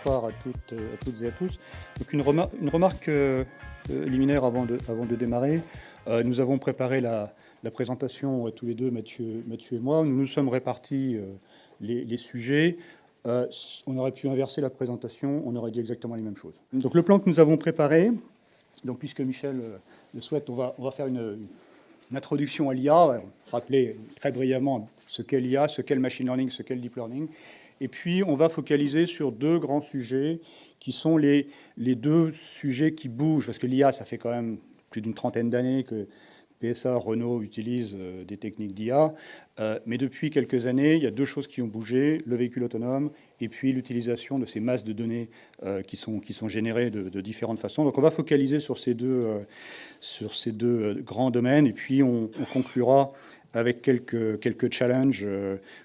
bonsoir à toutes et à tous. Donc une remarque liminaire avant de démarrer. Nous avons préparé la présentation tous les deux, Mathieu et moi. Nous nous sommes répartis les sujets. On aurait pu inverser la présentation, on aurait dit exactement les mêmes choses. Donc le plan que nous avons préparé, donc puisque Michel le souhaite, on va faire une introduction à l'IA, rappeler très brièvement ce qu'est l'IA, ce qu'est le machine learning, ce qu'est le deep learning. Et puis, on va focaliser sur deux grands sujets qui sont les deux sujets qui bougent. Parce que l'IA, ça fait quand même plus d'une trentaine d'années que PSA, Renault utilisent des techniques d'IA. Mais depuis quelques années, il y a deux choses qui ont bougé, le véhicule autonome et puis l'utilisation de ces masses de données qui sont générées de différentes façons. Donc on va focaliser sur ces deux grands domaines et puis on conclura avec quelques challenges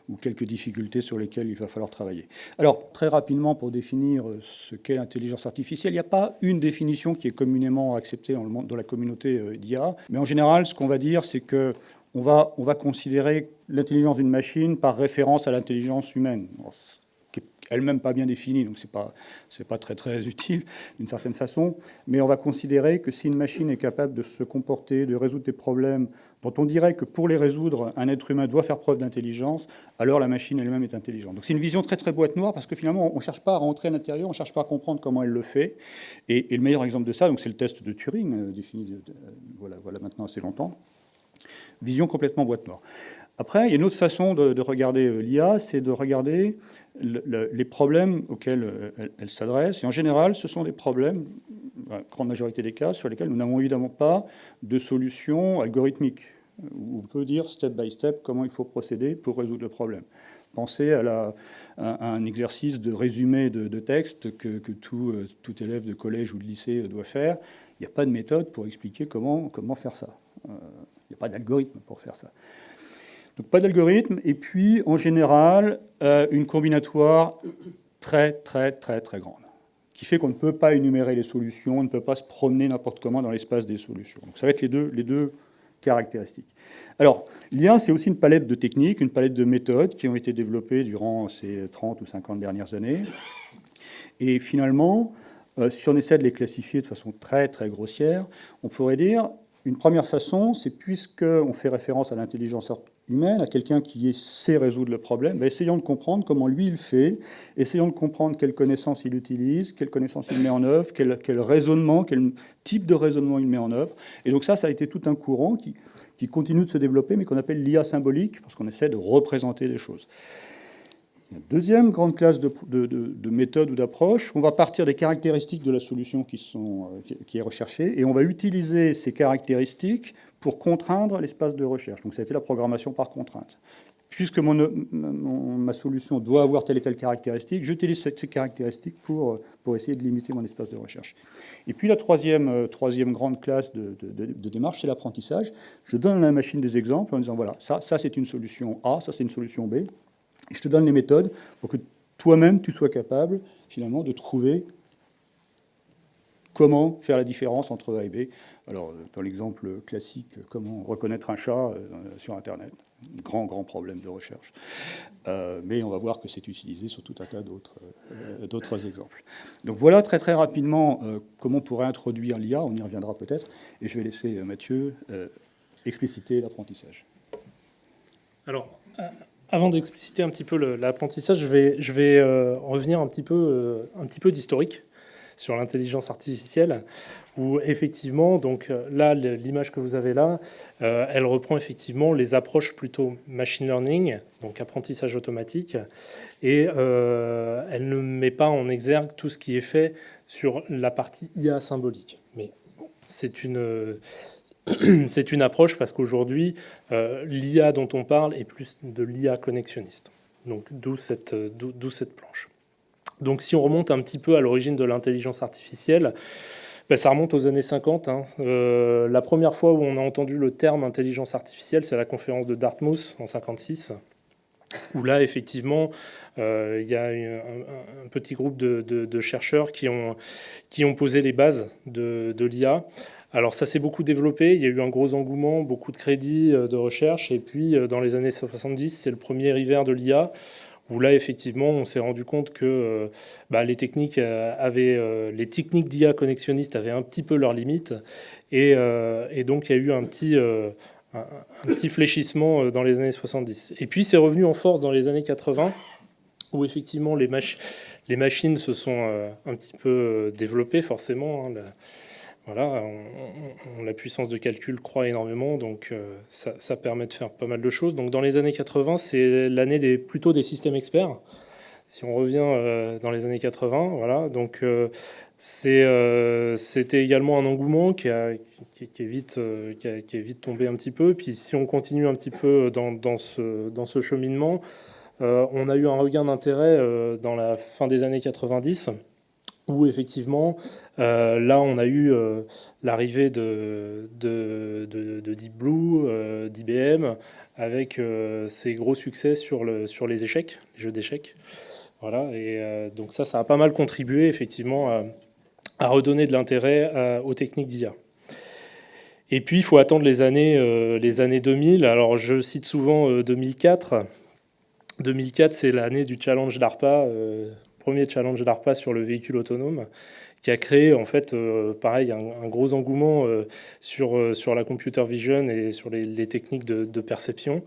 ou quelques difficultés sur lesquelles il va falloir travailler. Alors, très rapidement, pour définir ce qu'est l'intelligence artificielle, il n'y a pas une définition qui est communément acceptée dans la communauté d'IA, mais en général, ce qu'on va dire, c'est que on va considérer l'intelligence d'une machine par référence à l'intelligence humaine, qui est elle-même pas bien définie, donc c'est pas très utile d'une certaine façon, mais on va considérer que si une machine est capable de se comporter, de résoudre des problèmes dont on dirait que pour les résoudre, un être humain doit faire preuve d'intelligence, alors la machine elle-même est intelligente. Donc c'est une vision très boîte noire, parce que finalement, on ne cherche pas à rentrer à l'intérieur, on ne cherche pas à comprendre comment elle le fait. Et le meilleur exemple de ça, c'est le test de Turing, défini voilà maintenant assez longtemps. Vision complètement boîte noire. Après, il y a une autre façon de regarder l'IA, c'est de regarder les problèmes auxquels elle s'adresse. Et en général, ce sont des problèmes, la grande majorité des cas, sur lesquels nous n'avons évidemment pas de solution algorithmique. On peut dire step by step comment il faut procéder pour résoudre le problème. Pensez à un exercice de résumé de texte que tout élève de collège ou de lycée doit faire. Il n'y a pas de méthode pour expliquer comment faire ça. Il n'y a pas d'algorithme pour faire ça. Donc pas d'algorithme, et puis en général, une combinatoire très grande, qui fait qu'on ne peut pas énumérer les solutions, on ne peut pas se promener n'importe comment dans l'espace des solutions. Donc ça va être les deux caractéristiques. Alors, l'IA, c'est aussi une palette de techniques, une palette de méthodes qui ont été développées durant ces 30 ou 50 dernières années. Et finalement, si on essaie de les classifier de façon très grossière, on pourrait dire, une première façon, c'est puisqu'on fait référence à l'intelligence humaine, à quelqu'un qui sait résoudre le problème, essayons de comprendre comment lui il fait, essayons de comprendre quelles connaissances il utilise, quelles connaissances il met en œuvre, quel raisonnement, quel type de raisonnement il met en œuvre. Et donc ça a été tout un courant qui continue de se développer, mais qu'on appelle l'IA symbolique, parce qu'on essaie de représenter des choses. Deuxième grande classe de méthodes ou d'approches, on va partir des caractéristiques de la solution qui est recherchée, et on va utiliser ces caractéristiques pour contraindre l'espace de recherche. Donc ça a été la programmation par contrainte. Puisque ma solution doit avoir telle et telle caractéristique, j'utilise ces caractéristiques pour essayer de limiter mon espace de recherche. Et puis la troisième grande classe de démarche, c'est l'apprentissage. Je donne à la machine des exemples en disant, voilà, ça c'est une solution A, ça c'est une solution B. Et je te donne les méthodes pour que toi-même, tu sois capable, finalement, de trouver comment faire la différence entre A et B. Alors, dans l'exemple classique, comment reconnaître un chat sur Internet. Grand problème de recherche. Mais on va voir que c'est utilisé sur tout un tas d'autres exemples. Donc voilà très rapidement comment on pourrait introduire l'IA. On y reviendra peut-être. Et je vais laisser Mathieu expliciter l'apprentissage. Alors, avant d'expliciter un petit peu l'apprentissage, je vais revenir un petit peu d'historique sur l'intelligence artificielle, où effectivement, donc là, l'image que vous avez là, elle reprend effectivement les approches plutôt machine learning, donc apprentissage automatique, et elle ne met pas en exergue tout ce qui est fait sur la partie IA symbolique. Mais bon, c'est une approche parce qu'aujourd'hui, l'IA dont on parle est plus de l'IA connexionniste. Donc d'où cette planche. Donc si on remonte un petit peu à l'origine de l'intelligence artificielle, ça remonte aux années 50. La première fois où on a entendu le terme intelligence artificielle, c'est à la conférence de Dartmouth en 1956, où là, effectivement, il y a un petit groupe de chercheurs qui ont posé les bases de l'IA. Alors ça s'est beaucoup développé, il y a eu un gros engouement, beaucoup de crédits de recherche, et puis dans les années 70, c'est le premier hiver de l'IA, où là, effectivement, on s'est rendu compte que les techniques les techniques d'IA connexionnistes avaient un petit peu leurs limites, et donc il y a eu un petit fléchissement dans les années 70. Et puis c'est revenu en force dans les années 80, où effectivement les machines se sont un petit peu développées, forcément. Hein, voilà, la puissance de calcul croît énormément, donc ça permet de faire pas mal de choses. Donc dans les années 80, c'est l'année plutôt des systèmes experts. Si on revient dans les années 80, voilà, donc c'était également un engouement qui est vite tombé un petit peu. Puis si on continue un petit peu dans ce cheminement, on a eu un regain d'intérêt dans la fin des années 90, où effectivement, là, on a eu l'arrivée de Deep Blue, d'IBM, avec ses gros succès sur les échecs, les jeux d'échecs. Voilà, et donc ça a pas mal contribué effectivement à redonner de l'intérêt aux techniques d'IA. Et puis, il faut attendre les années 2000. Alors, je cite souvent 2004. 2004, c'est l'année du challenge DARPA, premier challenge DARPA sur le véhicule autonome, qui a créé, en fait, pareil, un gros engouement sur la computer vision et sur les techniques de perception.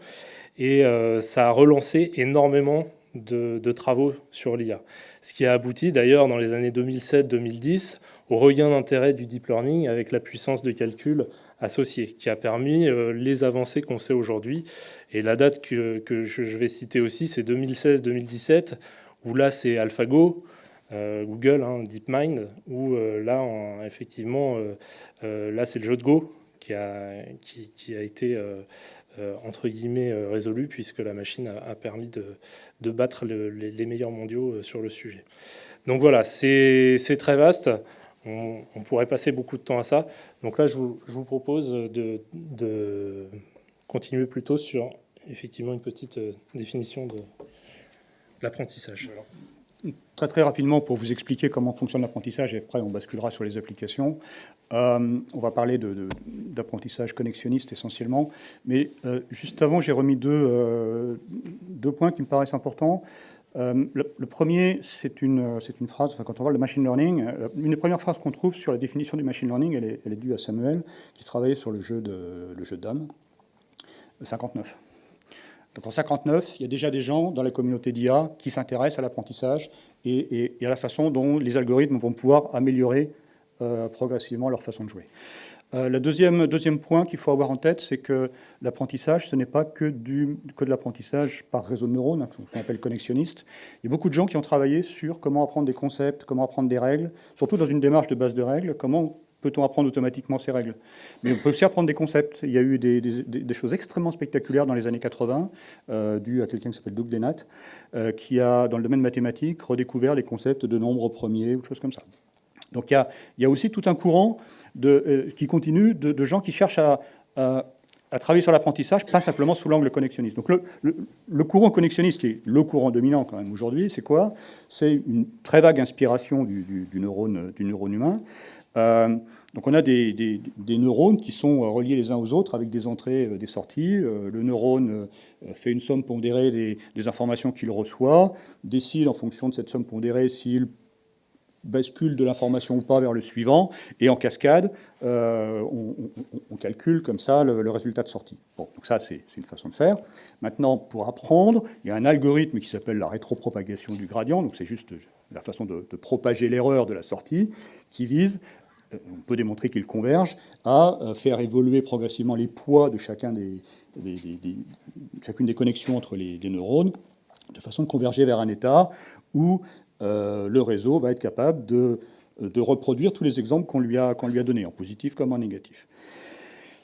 Et ça a relancé énormément de travaux sur l'IA. Ce qui a abouti d'ailleurs dans les années 2007-2010 au regain d'intérêt du deep learning avec la puissance de calcul associée, qui a permis les avancées qu'on sait aujourd'hui. Et la date que je vais citer aussi, c'est 2016-2017, où là c'est AlphaGo, Google, hein, DeepMind, où là effectivement, là c'est le jeu de Go qui a été entre guillemets résolu, puisque la machine a permis de battre les meilleurs mondiaux sur le sujet. Donc voilà, c'est très vaste. On pourrait passer beaucoup de temps à ça. Donc là, je vous propose de continuer plutôt sur effectivement une petite définition de l'apprentissage. Voilà. Très très rapidement pour vous expliquer comment fonctionne l'apprentissage, et après on basculera sur les applications. On va parler d'apprentissage connexionniste essentiellement, mais juste avant j'ai remis deux points qui me paraissent importants. Le premier, c'est une phrase, enfin, quand on voit le machine learning, une des premières phrases qu'on trouve sur la définition du machine learning, elle est due à Samuel, qui travaillait sur le jeu de dames, 59. Donc en 59, il y a déjà des gens dans la communauté d'IA qui s'intéressent à l'apprentissage et à la façon dont les algorithmes vont pouvoir améliorer progressivement leur façon de jouer. Le deuxième point qu'il faut avoir en tête, c'est que l'apprentissage, ce n'est pas que de l'apprentissage par réseau de neurones, ce qu'on appelle connexionniste. Il y a beaucoup de gens qui ont travaillé sur comment apprendre des concepts, comment apprendre des règles, surtout dans une démarche de base de règles, comment peut-on apprendre automatiquement ces règles. Mais on peut aussi apprendre des concepts. Il y a eu des choses extrêmement spectaculaires dans les années 80, dues à quelqu'un qui s'appelle Doug Dennett, qui a, dans le domaine mathématique, redécouvert les concepts de nombres premiers ou de choses comme ça. Donc il y a aussi tout un courant qui continue de gens qui cherchent à travailler sur l'apprentissage, pas simplement sous l'angle connexionniste. Donc le courant connexionniste, qui est le courant dominant quand même aujourd'hui, c'est quoi? C'est une très vague inspiration du neurone humain. Donc on a des neurones qui sont reliés les uns aux autres avec des entrées, des sorties. Le neurone fait une somme pondérée des informations qu'il reçoit, décide en fonction de cette somme pondérée s'il bascule de l'information ou pas vers le suivant, et en cascade, on calcule comme ça le résultat de sortie. Bon, donc ça, c'est une façon de faire. Maintenant, pour apprendre, il y a un algorithme qui s'appelle la rétropropagation du gradient, donc c'est juste la façon de propager l'erreur de la sortie, qui vise, on peut démontrer qu'il converge, à faire évoluer progressivement les poids de chacune des connexions entre les neurones, de façon de converger vers un état où le réseau va être capable de reproduire tous les exemples qu'on lui a donnés, en positif comme en négatif.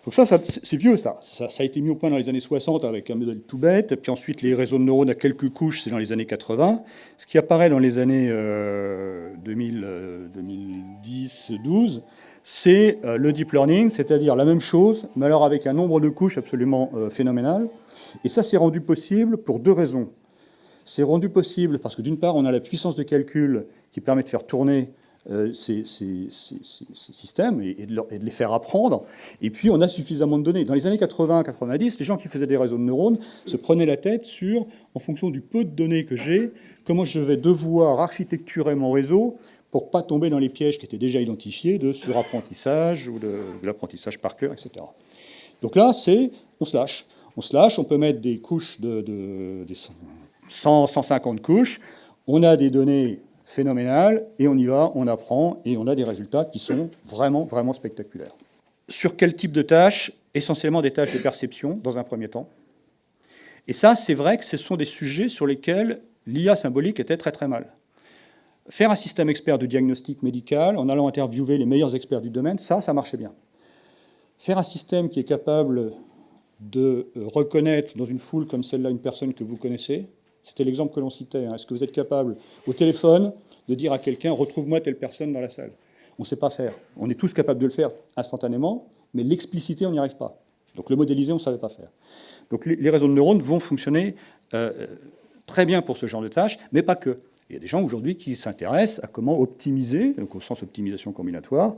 Donc ça c'est vieux, ça a été mis au point dans les années 60 avec un modèle tout bête, puis ensuite les réseaux de neurones à quelques couches, c'est dans les années 80. Ce qui apparaît dans les années 2010-12, c'est le deep learning, c'est-à-dire la même chose, mais alors avec un nombre de couches absolument phénoménal. Et ça s'est rendu possible pour deux raisons. C'est rendu possible parce que d'une part, on a la puissance de calcul qui permet de faire tourner ces systèmes et de les faire apprendre. Et puis, on a suffisamment de données. Dans les années 80-90, les gens qui faisaient des réseaux de neurones se prenaient la tête sur, en fonction du peu de données que j'ai, comment je vais devoir architecturer mon réseau pour ne pas tomber dans les pièges qui étaient déjà identifiés de surapprentissage ou de l'apprentissage par cœur, etc. Donc là, on se lâche. On se lâche, on peut mettre des couches des 100, 150 couches, on a des données phénoménales, et on y va, on apprend, et on a des résultats qui sont vraiment, vraiment spectaculaires. Sur quel type de tâches? Essentiellement des tâches de perception, dans un premier temps. Et ça, c'est vrai que ce sont des sujets sur lesquels l'IA symbolique était très très mal. Faire un système expert de diagnostic médical, en allant interviewer les meilleurs experts du domaine, ça marchait bien. Faire un système qui est capable de reconnaître dans une foule comme celle-là une personne que vous connaissez, c'était l'exemple que l'on citait. Est-ce que vous êtes capable, au téléphone, de dire à quelqu'un « retrouve-moi telle personne dans la salle ». On ne sait pas faire. On est tous capables de le faire instantanément, mais l'expliciter, on n'y arrive pas. Donc le modéliser, on ne savait pas faire. Donc les réseaux de neurones vont fonctionner très bien pour ce genre de tâches, mais pas que. Il y a des gens aujourd'hui qui s'intéressent à comment optimiser, donc au sens optimisation combinatoire,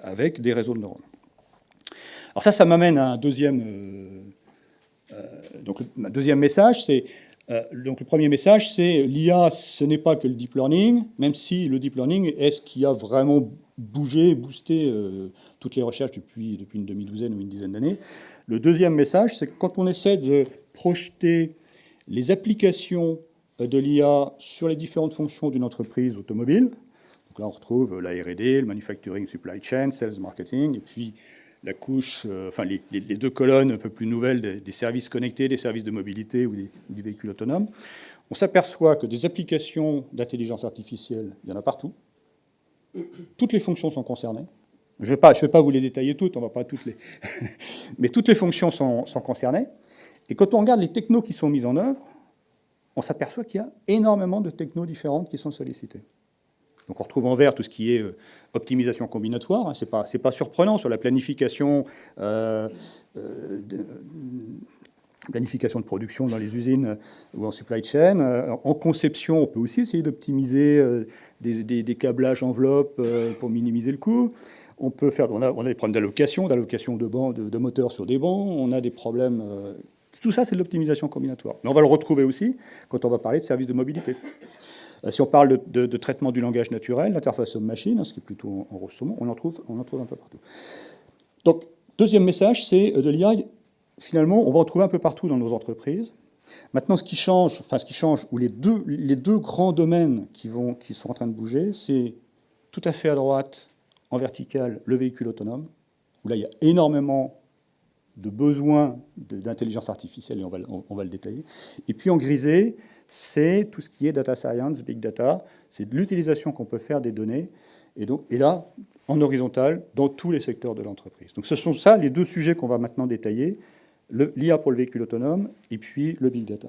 avec des réseaux de neurones. Alors ça m'amène à un deuxième... donc un deuxième message, c'est... donc le premier message, c'est l'IA, ce n'est pas que le deep learning, même si le deep learning est ce qui a vraiment bougé, boosté toutes les recherches depuis une demi-douzaine ou une dizaine d'années. Le deuxième message, c'est que quand on essaie de projeter les applications de l'IA sur les différentes fonctions d'une entreprise automobile, donc là on retrouve la R&D, le manufacturing, supply chain, sales, marketing, et puis la couche, enfin les deux colonnes un peu plus nouvelles des services connectés, des services de mobilité ou du véhicule autonome, on s'aperçoit que des applications d'intelligence artificielle, il y en a partout. Toutes les fonctions sont concernées. Je ne vais pas vous les détailler toutes, on ne va pas toutes les... Mais toutes les fonctions sont concernées. Et quand on regarde les technos qui sont mis en œuvre, on s'aperçoit qu'il y a énormément de technos différentes qui sont sollicitées. Donc on retrouve en vert tout ce qui est optimisation combinatoire, hein, c'est pas surprenant sur la planification, planification de production dans les usines ou en supply chain. En conception, on peut aussi essayer d'optimiser des câblages enveloppes pour minimiser le coût. On a des problèmes d'allocation de moteurs sur des bancs, on a des problèmes... tout ça, c'est de l'optimisation combinatoire. Mais on va le retrouver aussi quand on va parler de services de mobilité. Si on parle de traitement du langage naturel, l'interface homme-machine, ce qui est plutôt en rose saumon, on en trouve un peu partout. Donc, deuxième message, c'est de l'IA, finalement, on va en trouver un peu partout dans nos entreprises. Maintenant, ce qui change, ou les deux grands domaines qui sont en train de bouger, c'est tout à fait à droite, en vertical, le véhicule autonome, où là, il y a énormément de besoins d'intelligence artificielle, et on va le détailler. Et puis en grisé, c'est tout ce qui est data science, big data, c'est de l'utilisation qu'on peut faire des données, et là, en horizontal, dans tous les secteurs de l'entreprise. Donc ce sont ça les deux sujets qu'on va maintenant détailler, l'IA pour le véhicule autonome, et puis le big data.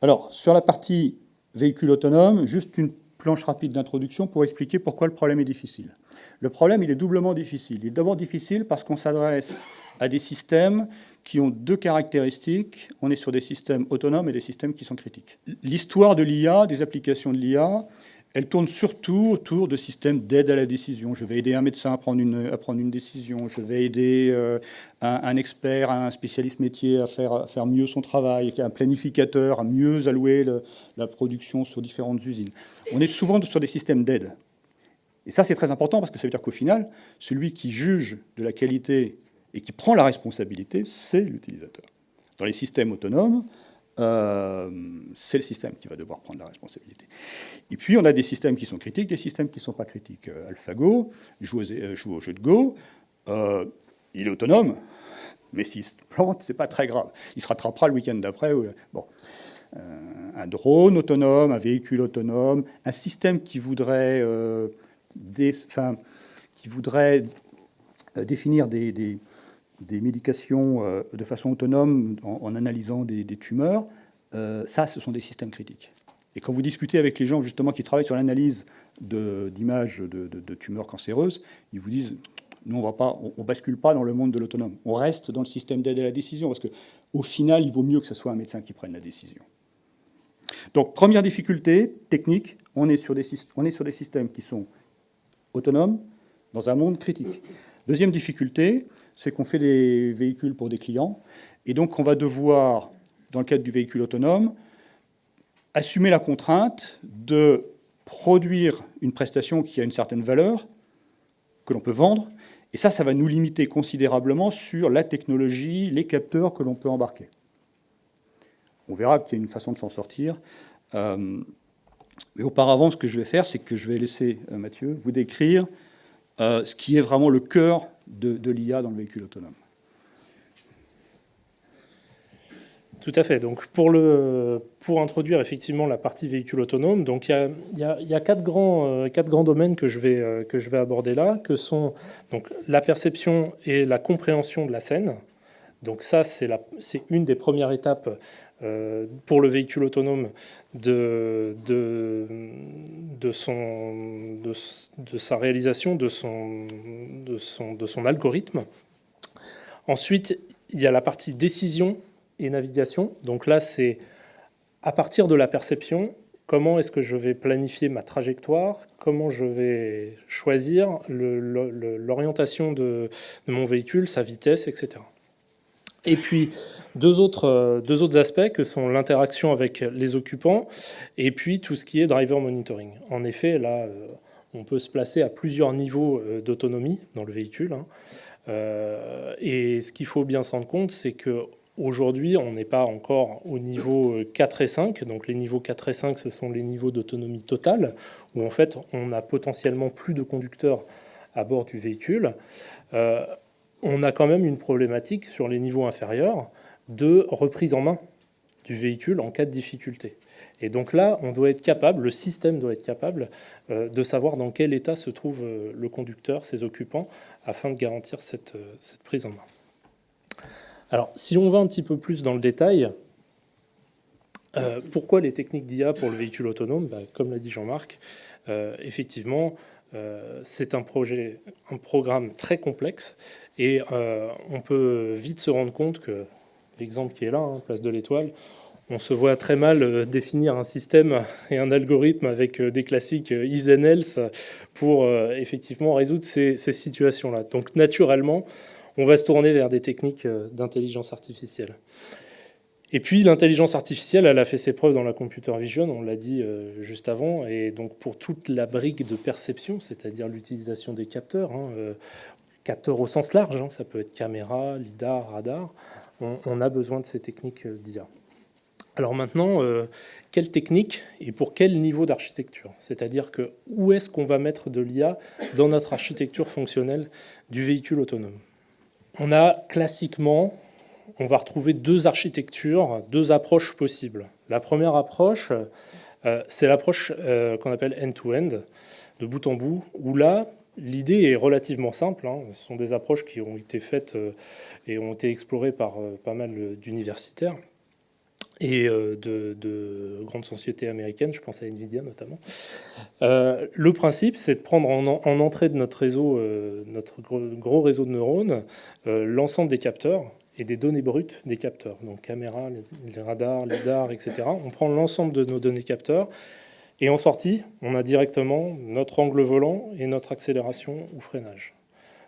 Alors, sur la partie véhicule autonome, juste une planche rapide d'introduction pour expliquer pourquoi le problème est difficile. Le problème, il est doublement difficile. Il est d'abord difficile parce qu'on s'adresse à des systèmes qui ont deux caractéristiques. On est sur des systèmes autonomes et des systèmes qui sont critiques. L'histoire de l'IA, des applications de l'IA, elle tourne surtout autour de systèmes d'aide à la décision. Je vais aider un médecin à prendre une décision. Je vais aider un expert, un spécialiste métier à faire mieux son travail, un planificateur à mieux allouer la production sur différentes usines. On est souvent sur des systèmes d'aide. Et ça, c'est très important parce que ça veut dire qu'au final, celui qui juge de la qualité et qui prend la responsabilité, c'est l'utilisateur. Dans les systèmes autonomes, c'est le système qui va devoir prendre la responsabilité. Et puis, on a des systèmes qui sont critiques, des systèmes qui ne sont pas critiques. AlphaGo joue au jeu de Go. Il est autonome, mais s'il se plante, c'est pas très grave. Il se rattrapera le week-end d'après. Bon. Un drone autonome, un véhicule autonome, un système qui voudrait, définir des médications de façon autonome en analysant des tumeurs, ça, ce sont des systèmes critiques. Et quand vous discutez avec les gens justement qui travaillent sur l'analyse d'images de tumeurs cancéreuses, ils vous disent nous, on bascule pas dans le monde de l'autonome. On reste dans le système d'aide à la décision parce qu'au final, il vaut mieux que ce soit un médecin qui prenne la décision. Donc, première difficulté technique, on est sur des systèmes qui sont autonomes dans un monde critique. Deuxième difficulté, c'est qu'on fait des véhicules pour des clients, et donc on va devoir, dans le cadre du véhicule autonome, assumer la contrainte de produire une prestation qui a une certaine valeur, que l'on peut vendre, et ça va nous limiter considérablement sur la technologie, les capteurs que l'on peut embarquer. On verra qu'il y a une façon de s'en sortir. Mais auparavant, ce que je vais faire, c'est que je vais laisser Mathieu vous décrire ce qui est vraiment le cœur de l'IA dans le véhicule autonome. Tout à fait. Donc pour introduire effectivement la partie véhicule autonome, donc il y a quatre grands domaines que je vais aborder là, que sont donc la perception et la compréhension de la scène. Donc ça, c'est une des premières étapes pour le véhicule autonome de sa réalisation, de son algorithme. Ensuite, il y a la partie décision et navigation. Donc là, c'est à partir de la perception, comment est-ce que je vais planifier ma trajectoire, comment je vais choisir l'orientation de mon véhicule, sa vitesse, etc. Et puis, deux autres aspects que sont l'interaction avec les occupants et puis tout ce qui est driver monitoring. En effet, là, on peut se placer à plusieurs niveaux d'autonomie dans le véhicule. Et ce qu'il faut bien se rendre compte, c'est qu'aujourd'hui, on n'est pas encore au niveau 4 et 5. Donc les niveaux 4 et 5, ce sont les niveaux d'autonomie totale, où en fait, on a potentiellement plus de conducteurs à bord du véhicule. On a quand même une problématique sur les niveaux inférieurs de reprise en main du véhicule en cas de difficulté. Et donc là, on doit être capable, le système doit être capable de savoir dans quel état se trouve le conducteur, ses occupants, afin de garantir cette prise en main. Alors, si on va un petit peu plus dans le détail, pourquoi les techniques d'IA pour le véhicule autonome? Comme l'a dit Jean-Marc, effectivement, c'est un programme très complexe. Et on peut vite se rendre compte que l'exemple qui est là, place de l'Étoile, on se voit très mal définir un système et un algorithme avec des classiques if and else pour effectivement résoudre ces situations-là. Donc naturellement, on va se tourner vers des techniques d'intelligence artificielle. Et puis l'intelligence artificielle, elle a fait ses preuves dans la computer vision, on l'a dit juste avant, et donc pour toute la brique de perception, c'est-à-dire l'utilisation des capteurs, capteurs au sens large, ça peut être caméra, lidar, radar, on a besoin de ces techniques d'IA. Alors maintenant, quelle technique et pour quel niveau d'architecture? C'est-à-dire que où est-ce qu'on va mettre de l'IA dans notre architecture fonctionnelle du véhicule autonome? On a classiquement, on va retrouver deux architectures, deux approches possibles. La première approche, c'est l'approche qu'on appelle end-to-end, de bout en bout, où là, l'idée est relativement simple. Ce sont des approches qui ont été faites et ont été explorées par pas mal d'universitaires et de grandes sociétés américaines, je pense à Nvidia notamment. Le principe, c'est de prendre en entrée de notre réseau, notre gros réseau de neurones, l'ensemble des capteurs et des données brutes des capteurs, donc caméra, les radars, lidar, etc. On prend l'ensemble de nos données capteurs, et en sortie, on a directement notre angle volant et notre accélération ou freinage.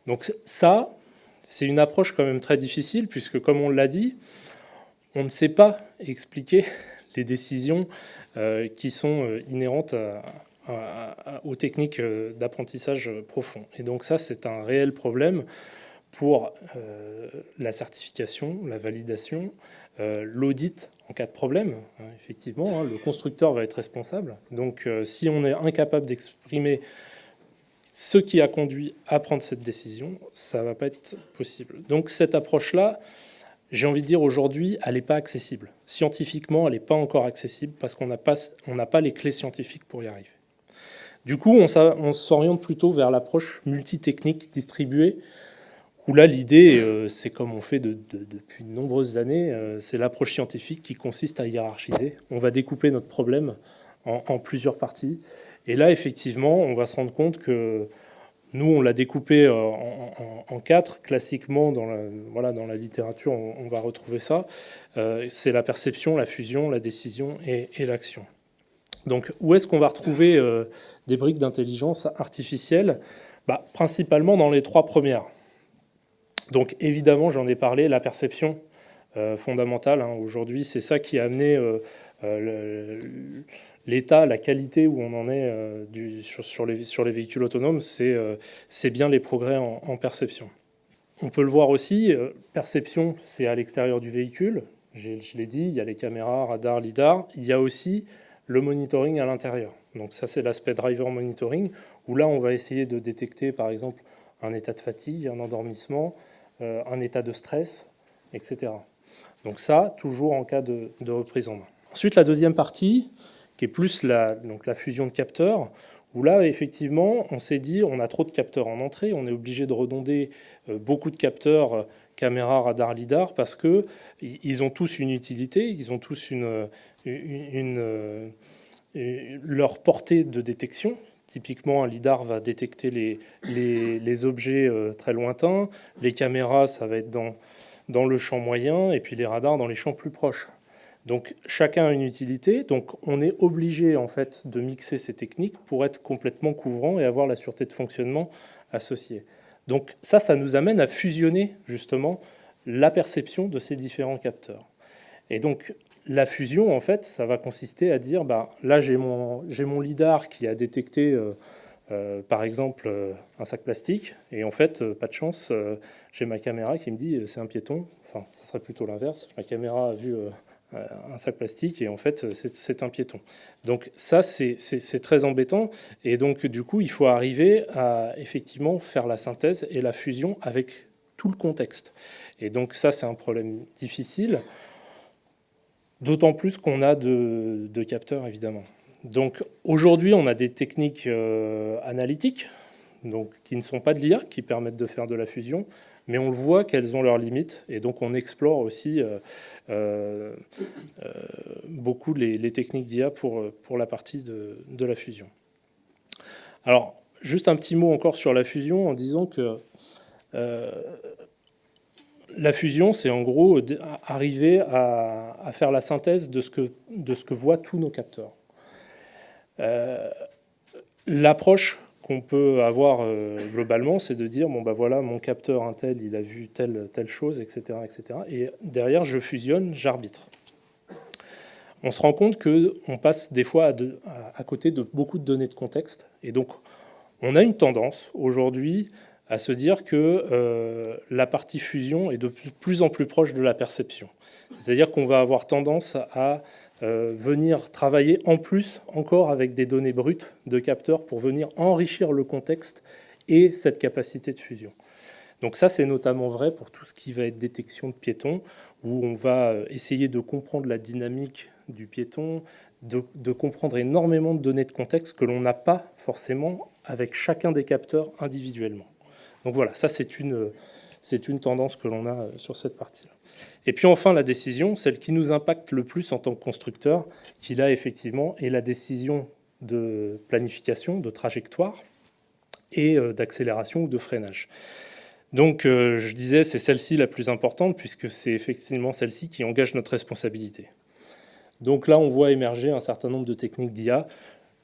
Donc ça, c'est une approche quand même très difficile, puisque comme on l'a dit, on ne sait pas expliquer les décisions qui sont inhérentes aux techniques d'apprentissage profond. Et donc ça, c'est un réel problème pour la certification, la validation, l'audit en cas de problème. Effectivement, le constructeur va être responsable. Donc si on est incapable d'exprimer ce qui a conduit à prendre cette décision, ça ne va pas être possible. Donc cette approche-là, j'ai envie de dire aujourd'hui, elle n'est pas accessible. Scientifiquement, elle n'est pas encore accessible parce qu'on n'a pas les clés scientifiques pour y arriver. Du coup, on s'oriente plutôt vers l'approche multitechnique distribuée, où là, l'idée, c'est comme on fait depuis de nombreuses années, c'est l'approche scientifique qui consiste à hiérarchiser. On va découper notre problème en plusieurs parties. Et là, effectivement, on va se rendre compte que Nous, on l'a découpé en quatre. Classiquement, dans la littérature, on va retrouver ça. C'est la perception, la fusion, la décision et l'action. Donc, où est-ce qu'on va retrouver des briques d'intelligence artificielle? Principalement dans les trois premières. Donc, évidemment, j'en ai parlé, la perception fondamentale. Aujourd'hui, c'est ça qui a amené l'état, la qualité où on en est sur les véhicules autonomes, c'est bien les progrès en perception. On peut le voir aussi, perception, c'est à l'extérieur du véhicule. Je l'ai dit, il y a les caméras, radars, lidar. Il y a aussi le monitoring à l'intérieur. Donc ça, c'est l'aspect driver monitoring, où là, on va essayer de détecter, par exemple, un état de fatigue, un endormissement, un état de stress, etc. Donc ça, toujours en cas de reprise en main. Ensuite, la deuxième partie, qui est plus la fusion de capteurs, où là, effectivement, on s'est dit, on a trop de capteurs en entrée, on est obligé de redonder beaucoup de capteurs, caméra, radar, lidar, parce qu'ils ont tous une utilité, ils ont tous leur portée de détection. Typiquement, un lidar va détecter les objets très lointains, les caméras, ça va être dans le champ moyen, et puis les radars dans les champs plus proches. Donc chacun a une utilité, donc on est obligé en fait de mixer ces techniques pour être complètement couvrant et avoir la sûreté de fonctionnement associée. Donc ça nous amène à fusionner justement la perception de ces différents capteurs. Et donc la fusion en fait, ça va consister à dire là j'ai mon lidar qui a détecté par exemple un sac plastique, et en fait pas de chance, j'ai ma caméra qui me dit c'est un piéton, enfin ce serait plutôt l'inverse, ma caméra a vu un sac plastique et en fait c'est un piéton. Donc ça c'est très embêtant, et donc du coup il faut arriver à effectivement faire la synthèse et la fusion avec tout le contexte. Et donc ça c'est un problème difficile, d'autant plus qu'on a de capteurs évidemment. Donc aujourd'hui on a des techniques analytiques donc, qui ne sont pas de l'IA, qui permettent de faire de la fusion, mais on le voit qu'elles ont leurs limites, et donc on explore aussi beaucoup les techniques d'IA pour la partie de la fusion. Alors, juste un petit mot encore sur la fusion, en disant que la fusion, c'est en gros arriver à faire la synthèse de ce que voient tous nos capteurs. L'approche qu'on peut avoir globalement, c'est de dire voilà, mon capteur Intel, il a vu telle chose, etc., etc. Et derrière, je fusionne, j'arbitre. On se rend compte qu'on passe des fois à côté de beaucoup de données de contexte. Et donc, on a une tendance aujourd'hui à se dire que la partie fusion est de plus en plus proche de la perception. C'est-à-dire qu'on va avoir tendance à venir travailler en plus encore avec des données brutes de capteurs pour venir enrichir le contexte et cette capacité de fusion. Donc ça, c'est notamment vrai pour tout ce qui va être détection de piétons, où on va essayer de comprendre la dynamique du piéton, de comprendre énormément de données de contexte que l'on n'a pas forcément avec chacun des capteurs individuellement. Donc voilà, ça c'est une tendance que l'on a sur cette partie-là. Et puis enfin, la décision, celle qui nous impacte le plus en tant que constructeur, qui là effectivement est la décision de planification, de trajectoire et d'accélération ou de freinage. Donc je disais, c'est celle-ci la plus importante, puisque c'est effectivement celle-ci qui engage notre responsabilité. Donc là, on voit émerger un certain nombre de techniques d'IA.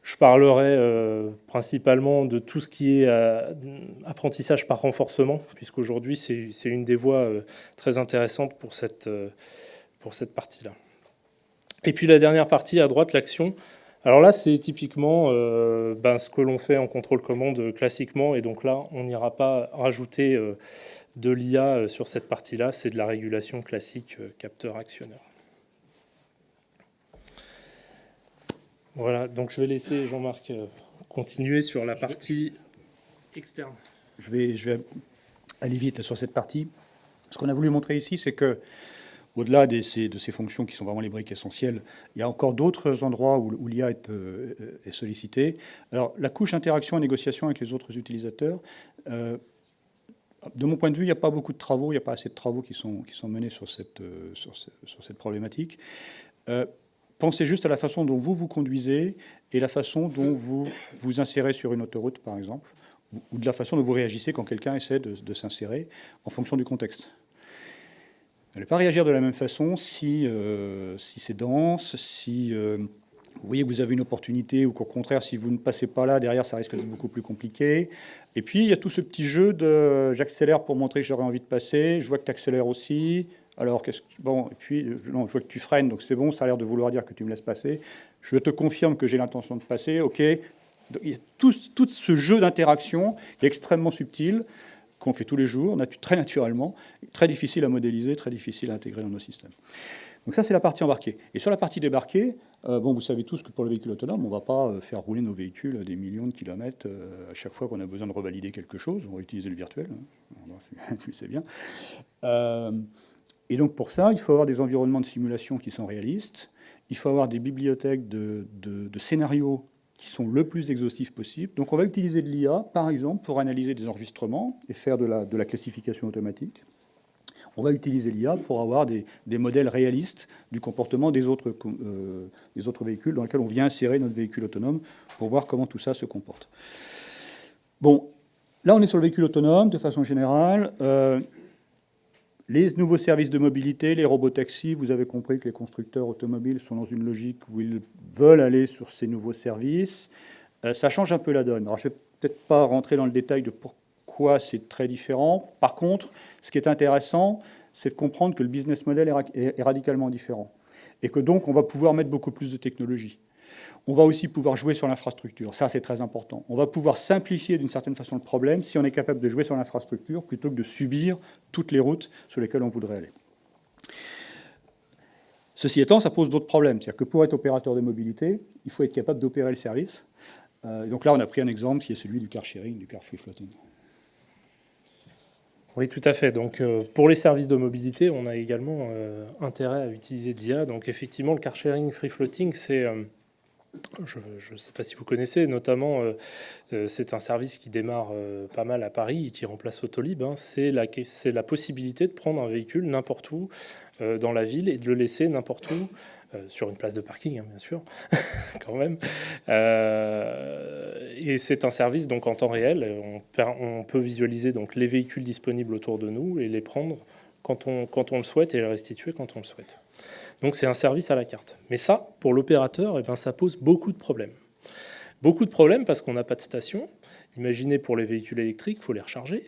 Je parlerai principalement de tout ce qui est apprentissage par renforcement, puisqu'aujourd'hui, c'est une des voies très intéressantes pour cette partie-là. Et puis la dernière partie, à droite, l'action. Alors là, c'est typiquement ce que l'on fait en contrôle-commande classiquement, et donc là, on n'ira pas rajouter de l'IA sur cette partie-là, c'est de la régulation classique capteur-actionneur. Voilà, donc je vais laisser Jean-Marc continuer sur la partie externe. Je vais aller vite sur cette partie. Ce qu'on a voulu montrer ici, c'est que au-delà de ces fonctions qui sont vraiment les briques essentielles, il y a encore d'autres endroits où l'IA est sollicitée. Alors, la couche interaction et négociation avec les autres utilisateurs, de mon point de vue, il n'y a pas beaucoup de travaux, il n'y a pas assez de travaux qui sont menés sur cette problématique. Pensez juste à la façon dont vous conduisez et la façon dont vous insérez sur une autoroute, par exemple, ou de la façon dont vous réagissez quand quelqu'un essaie de s'insérer en fonction du contexte. Elle ne va pas réagir de la même façon si c'est dense, si vous voyez que vous avez une opportunité, ou qu'au contraire, si vous ne passez pas là, derrière, ça risque d'être beaucoup plus compliqué. Et puis, il y a tout ce petit jeu de j'accélère pour montrer que j'aurais envie de passer, je vois que tu accélères aussi, alors bon, et puis non, je vois que tu freines, donc c'est bon, ça a l'air de vouloir dire que tu me laisses passer. Je te confirme que j'ai l'intention de passer, ok. Donc, il y a tout ce jeu d'interaction qui est extrêmement subtil, qu'on fait tous les jours, très naturellement, très difficile à modéliser, très difficile à intégrer dans nos systèmes. Donc ça, c'est la partie embarquée. Et sur la partie débarquée, bon, vous savez tous que pour le véhicule autonome, on ne va pas faire rouler nos véhicules à des millions de kilomètres à chaque fois qu'on a besoin de revalider quelque chose. On va utiliser le virtuel, hein. Tu le sais bien. Et donc pour ça, il faut avoir des environnements de simulation qui sont réalistes. Il faut avoir des bibliothèques de scénarios qui sont le plus exhaustifs possible. Donc on va utiliser de l'IA, par exemple, pour analyser des enregistrements et faire de la classification automatique. On va utiliser l'IA pour avoir des modèles réalistes du comportement des autres véhicules dans lesquels on vient insérer notre véhicule autonome pour voir comment tout ça se comporte. Bon, là on est sur le véhicule autonome de façon générale. Les nouveaux services de mobilité, les robotaxis, vous avez compris que les constructeurs automobiles sont dans une logique où ils veulent aller sur ces nouveaux services. Ça change un peu la donne. Alors je ne vais peut-être pas rentrer dans le détail de pourquoi c'est très différent. Par contre, ce qui est intéressant, c'est de comprendre que le business model est radicalement différent. Et que donc, on va pouvoir mettre beaucoup plus de technologie. On va aussi pouvoir jouer sur l'infrastructure. Ça, c'est très important. On va pouvoir simplifier d'une certaine façon le problème si on est capable de jouer sur l'infrastructure plutôt que de subir toutes les routes sur lesquelles on voudrait aller. Ceci étant, ça pose d'autres problèmes. C'est-à-dire que pour être opérateur de mobilité, il faut être capable d'opérer le service. Donc là, on a pris un exemple qui est celui du car sharing, du car free floating. Oui, tout à fait. Donc, pour les services de mobilité, on a également intérêt à utiliser de l'IA. Donc, effectivement, le car sharing free floating, c'est... je ne sais pas si vous connaissez, notamment, c'est un service qui démarre pas mal à Paris et qui remplace Autolib. Hein. C'est la possibilité de prendre un véhicule n'importe où dans la ville et de le laisser n'importe où, sur une place de parking, hein, bien sûr, quand même. Et c'est un service donc en temps réel. On peut visualiser donc les véhicules disponibles autour de nous et les prendre quand on le souhaite et les restituer quand on le souhaite. Donc c'est un service à la carte. Mais ça, pour l'opérateur, eh ben, ça pose beaucoup de problèmes. Beaucoup de problèmes parce qu'on n'a pas de station. Imaginez pour les véhicules électriques, il faut les recharger.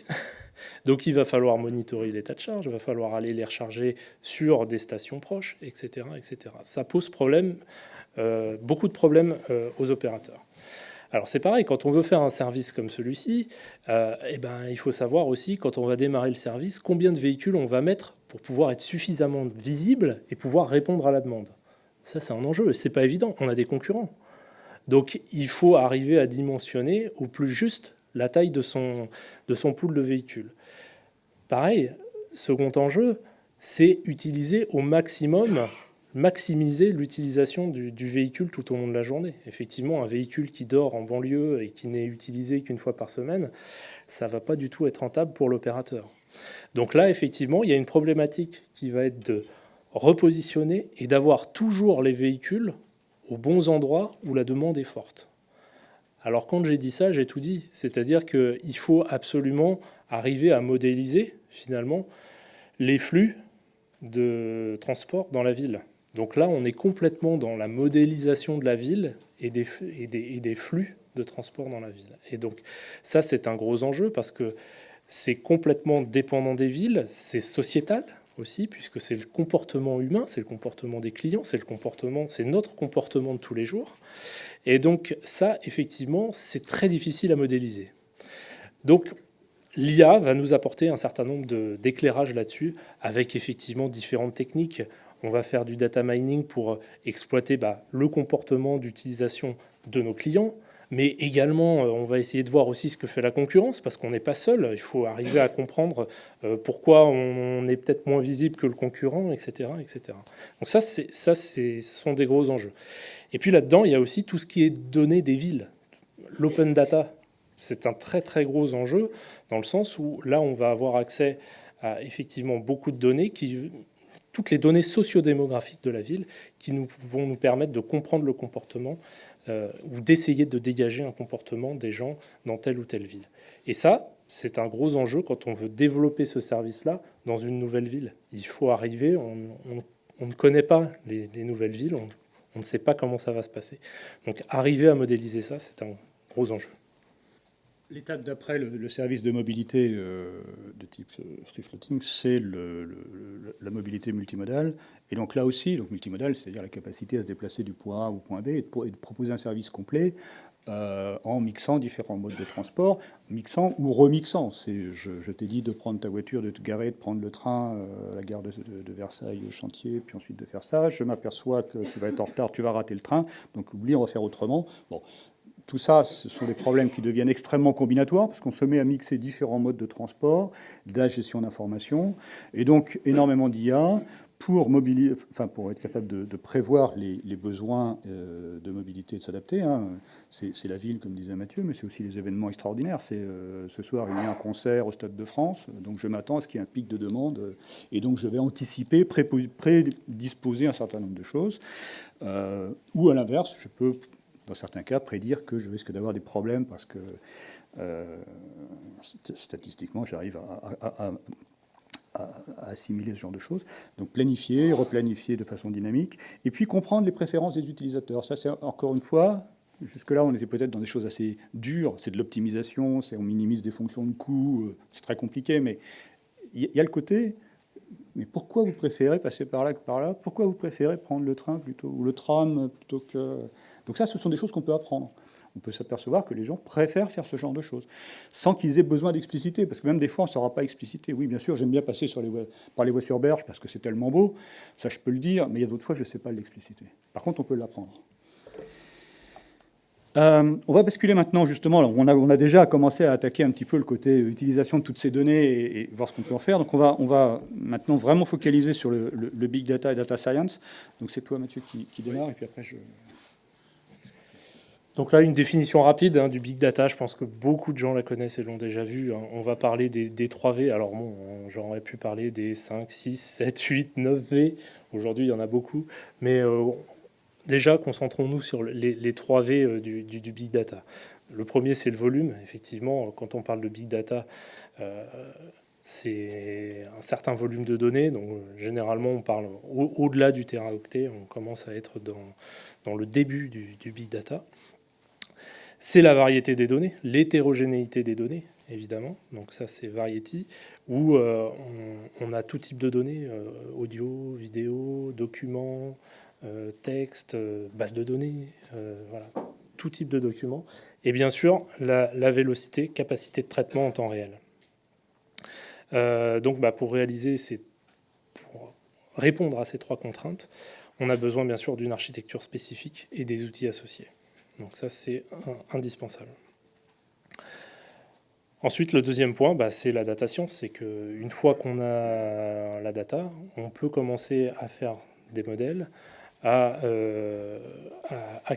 Donc il va falloir monitorer l'état de charge, il va falloir aller les recharger sur des stations proches, etc. etc. Ça pose problème, beaucoup de problèmes aux opérateurs. Alors c'est pareil, quand on veut faire un service comme celui-ci, eh ben, il faut savoir aussi, quand on va démarrer le service, combien de véhicules on va mettre pour pouvoir être suffisamment visible et pouvoir répondre à la demande. Ça, c'est un enjeu, c'est pas évident, on a des concurrents. Donc il faut arriver à dimensionner au plus juste la taille de son pool de véhicules. Pareil, second enjeu, c'est utiliser au maximum, maximiser l'utilisation du véhicule tout au long de la journée. Effectivement, un véhicule qui dort en banlieue et qui n'est utilisé qu'une fois par semaine, ça ne va pas du tout être rentable pour l'opérateur. Donc là, effectivement, il y a une problématique qui va être de repositionner et d'avoir toujours les véhicules aux bons endroits où la demande est forte. Alors quand j'ai dit ça, j'ai tout dit. C'est-à-dire qu'il faut absolument arriver à modéliser, finalement, les flux de transport dans la ville. Donc là, on est complètement dans la modélisation de la ville et des flux de transport dans la ville. Et donc ça, c'est un gros enjeu parce que c'est complètement dépendant des villes, c'est sociétal aussi, puisque c'est le comportement humain, c'est le comportement des clients, c'est notre comportement de tous les jours. Et donc ça, effectivement, c'est très difficile à modéliser. Donc l'IA va nous apporter un certain nombre d'éclairages là-dessus, avec effectivement différentes techniques. On va faire du data mining pour exploiter le comportement d'utilisation de nos clients, mais également, on va essayer de voir aussi ce que fait la concurrence, parce qu'on n'est pas seul. Il faut arriver à comprendre pourquoi on est peut-être moins visible que le concurrent, etc. etc. Donc ce sont des gros enjeux. Et puis là-dedans, il y a aussi tout ce qui est données des villes. L'open data, c'est un très très gros enjeu, dans le sens où là, on va avoir accès à effectivement beaucoup de données, toutes les données sociodémographiques de la ville, qui vont nous permettre de comprendre le comportement ou d'essayer de dégager un comportement des gens dans telle ou telle ville. Et ça, c'est un gros enjeu quand on veut développer ce service-là dans une nouvelle ville. Il faut arriver, on ne connaît pas les nouvelles villes, on ne sait pas comment ça va se passer. Donc arriver à modéliser ça, c'est un gros enjeu. L'étape d'après le service de mobilité de type free floating, c'est la mobilité multimodale. Et donc là aussi, donc multimodale, c'est-à-dire la capacité à se déplacer du point A au point B et de proposer un service complet en mixant différents modes de transport, mixant ou remixant. Je t'ai dit de prendre ta voiture, de te garer, de prendre le train à la gare de Versailles au chantier, puis ensuite de faire ça. Je m'aperçois que tu vas être en retard, tu vas rater le train. Donc oublie, on va faire autrement. Bon. Tout ça, ce sont des problèmes qui deviennent extrêmement combinatoires parce qu'on se met à mixer différents modes de transport, de la gestion d'informations, et donc énormément d'IA pour être capable de prévoir les besoins de mobilité et de s'adapter. Hein. C'est la ville, comme disait Mathieu, mais c'est aussi les événements extraordinaires. Ce soir, il y a un concert au Stade de France, donc je m'attends à ce qu'il y ait un pic de demande, et donc je vais anticiper, prédisposer un certain nombre de choses. Ou à l'inverse, je peux dans certains cas, prédire que je risque d'avoir des problèmes parce que statistiquement, j'arrive à assimiler ce genre de choses. Donc planifier, replanifier de façon dynamique, et puis comprendre les préférences des utilisateurs. Ça, c'est encore une fois, jusque-là, on était peut-être dans des choses assez dures. C'est de l'optimisation, on minimise des fonctions de coût, c'est très compliqué, mais il y a le côté... Mais pourquoi vous préférez passer par là que par là? Pourquoi vous préférez prendre le train plutôt, ou le tram plutôt que... Donc ça, ce sont des choses qu'on peut apprendre. On peut s'apercevoir que les gens préfèrent faire ce genre de choses, sans qu'ils aient besoin d'expliciter, parce que même des fois, on ne saura pas expliciter. Oui, bien sûr, j'aime bien passer par les voies sur berge, parce que c'est tellement beau, ça je peux le dire, mais il y a d'autres fois, je ne sais pas l'expliciter. Par contre, on peut l'apprendre. On va basculer maintenant, justement, alors on a déjà commencé à attaquer un petit peu le côté utilisation de toutes ces données et voir ce qu'on peut en faire. Donc on va maintenant vraiment focaliser sur le big data et data science. Donc c'est toi, Mathieu, qui démarre, et puis après je... Donc là, une définition rapide du big data, je pense que beaucoup de gens la connaissent et l'ont déjà vu. On va parler des 3 V. Alors bon, j'aurais pu parler des 5, 6, 7, 8, 9 V. Aujourd'hui, il y en a beaucoup. Mais déjà, concentrons-nous sur les 3 V du big data. Le premier, c'est le volume. Effectivement, quand on parle de big data, c'est un certain volume de données. Donc généralement, on parle au-delà du téraoctet. On commence à être dans le début du big data. C'est la variété des données, l'hétérogénéité des données, évidemment. Donc ça, c'est Variety, où on a tout type de données, audio, vidéo, documents, texte, base de données, voilà, tout type de documents. Et bien sûr, la vélocité, capacité de traitement en temps réel. Donc pour pour répondre à ces 3 contraintes, on a besoin bien sûr d'une architecture spécifique et des outils associés. Donc ça, c'est indispensable. Ensuite, le deuxième point, c'est la data science. C'est qu'une fois qu'on a la data, on peut commencer à faire des modèles, à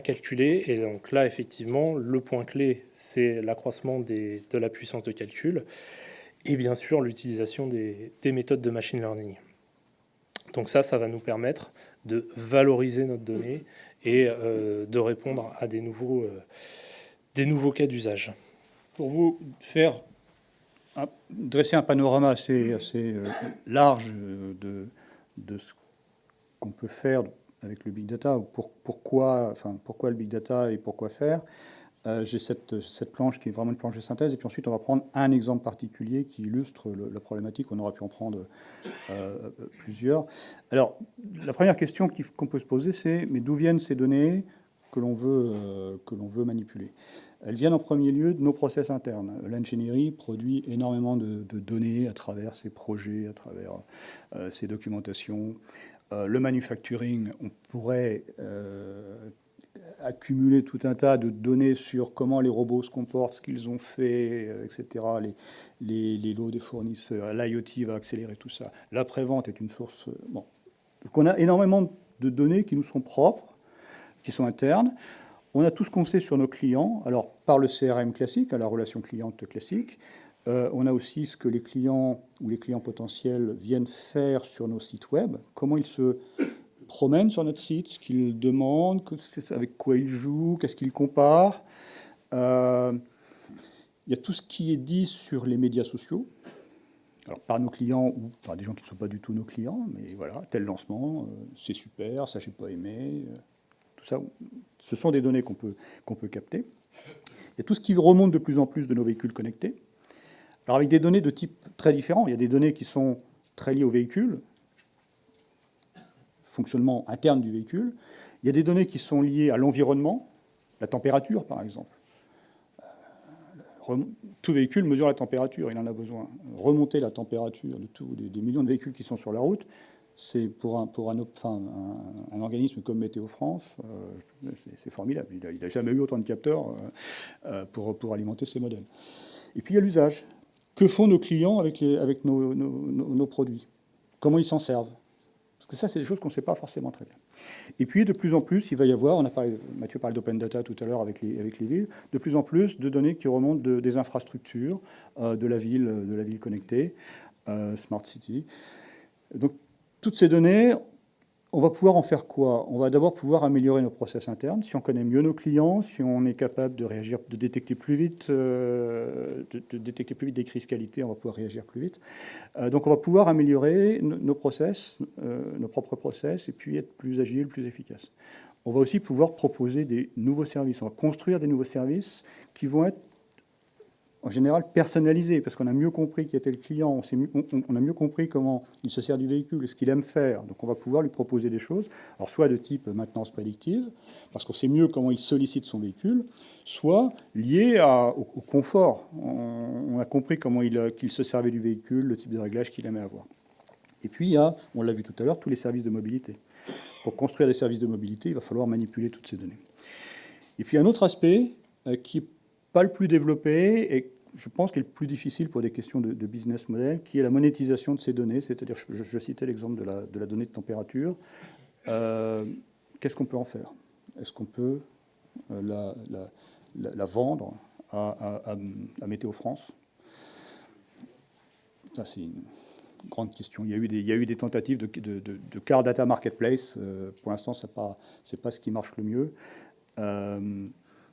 calculer. Et donc là, effectivement, le point clé, c'est l'accroissement de la puissance de calcul et bien sûr l'utilisation des méthodes de machine learning. Donc ça va nous permettre de valoriser notre donnée et de répondre à des nouveaux cas d'usage. Pour vous dresser un panorama assez large de ce qu'on peut faire avec le big data, ou pourquoi le big data et pourquoi faire, j'ai cette planche qui est vraiment une planche de synthèse, et puis ensuite on va prendre un exemple particulier qui illustre la problématique. On aurait pu en prendre plusieurs. Alors, la première question qu'on peut se poser, c'est mais d'où viennent ces données que l'on veut manipuler? Elles viennent en premier lieu de nos process internes. L'ingénierie produit énormément de données à travers ses projets, à travers ses documentations. Le manufacturing, on pourrait accumuler tout un tas de données sur comment les robots se comportent, ce qu'ils ont fait, etc. Les lots des fournisseurs, l'IoT va accélérer tout ça. L'après-vente est une source... Bon. Donc on a énormément de données qui nous sont propres, qui sont internes. On a tout ce qu'on sait sur nos clients, alors par le CRM classique, à la relation cliente classique. On a aussi ce que les clients ou les clients potentiels viennent faire sur nos sites web, comment ils se promènent sur notre site, ce qu'ils demandent, avec quoi ils jouent, qu'est-ce qu'ils comparent. Il y a tout ce qui est dit sur les médias sociaux, alors par nos clients ou par des gens qui ne sont pas du tout nos clients, mais voilà, tel lancement, c'est super, ça j'ai pas aimé, tout ça, ce sont des données qu'on peut capter. Il y a tout ce qui remonte de plus en plus de nos véhicules connectés, alors avec des données de type très différent. Il y a des données qui sont très liées au véhicule, fonctionnement interne du véhicule. Il y a des données qui sont liées à l'environnement, la température par exemple. Tout véhicule mesure la température, il en a besoin. Remonter la température de tous des millions de véhicules qui sont sur la route, c'est pour un organisme comme Météo France, c'est formidable. Il n'a jamais eu autant de capteurs pour alimenter ses modèles. Et puis il y a l'usage. Que font nos clients avec nos produits? Comment ils s'en servent? Parce que ça, c'est des choses qu'on ne sait pas forcément très bien. Et puis, de plus en plus, il va y avoir, Mathieu parlait d'open data tout à l'heure avec les villes, de plus en plus de données qui remontent des infrastructures, de la ville connectée, Smart City. Donc, toutes ces données, on va pouvoir en faire quoi? On va d'abord pouvoir améliorer nos process internes. Si on connaît mieux nos clients, si on est capable de réagir, de détecter plus vite, des crises qualité, on va pouvoir réagir plus vite. Donc on va pouvoir améliorer nos process, nos propres process, et puis être plus agile, plus efficace. On va aussi pouvoir proposer des nouveaux services. On va construire des nouveaux services qui vont être en général personnalisé, parce qu'on a mieux compris qui était le client, on a mieux compris comment il se sert du véhicule, ce qu'il aime faire. Donc on va pouvoir lui proposer des choses, alors soit de type maintenance prédictive, parce qu'on sait mieux comment il sollicite son véhicule, soit lié au confort. On a compris comment qu'il se servait du véhicule, le type de réglage qu'il aimait avoir. Et puis il y a, on l'a vu tout à l'heure, tous les services de mobilité. Pour construire des services de mobilité, il va falloir manipuler toutes ces données. Et puis un autre aspect qui est pas le plus développé et je pense qu'il est le plus difficile pour des questions de business model, qui est la monétisation de ces données. C'est-à-dire, je citais l'exemple de la donnée de température. Qu'est-ce qu'on peut en faire? Est-ce qu'on peut la vendre à Météo France? Ça, c'est une grande question. Il y a eu des tentatives de car data marketplace. Pour l'instant, c'est pas ce qui marche le mieux.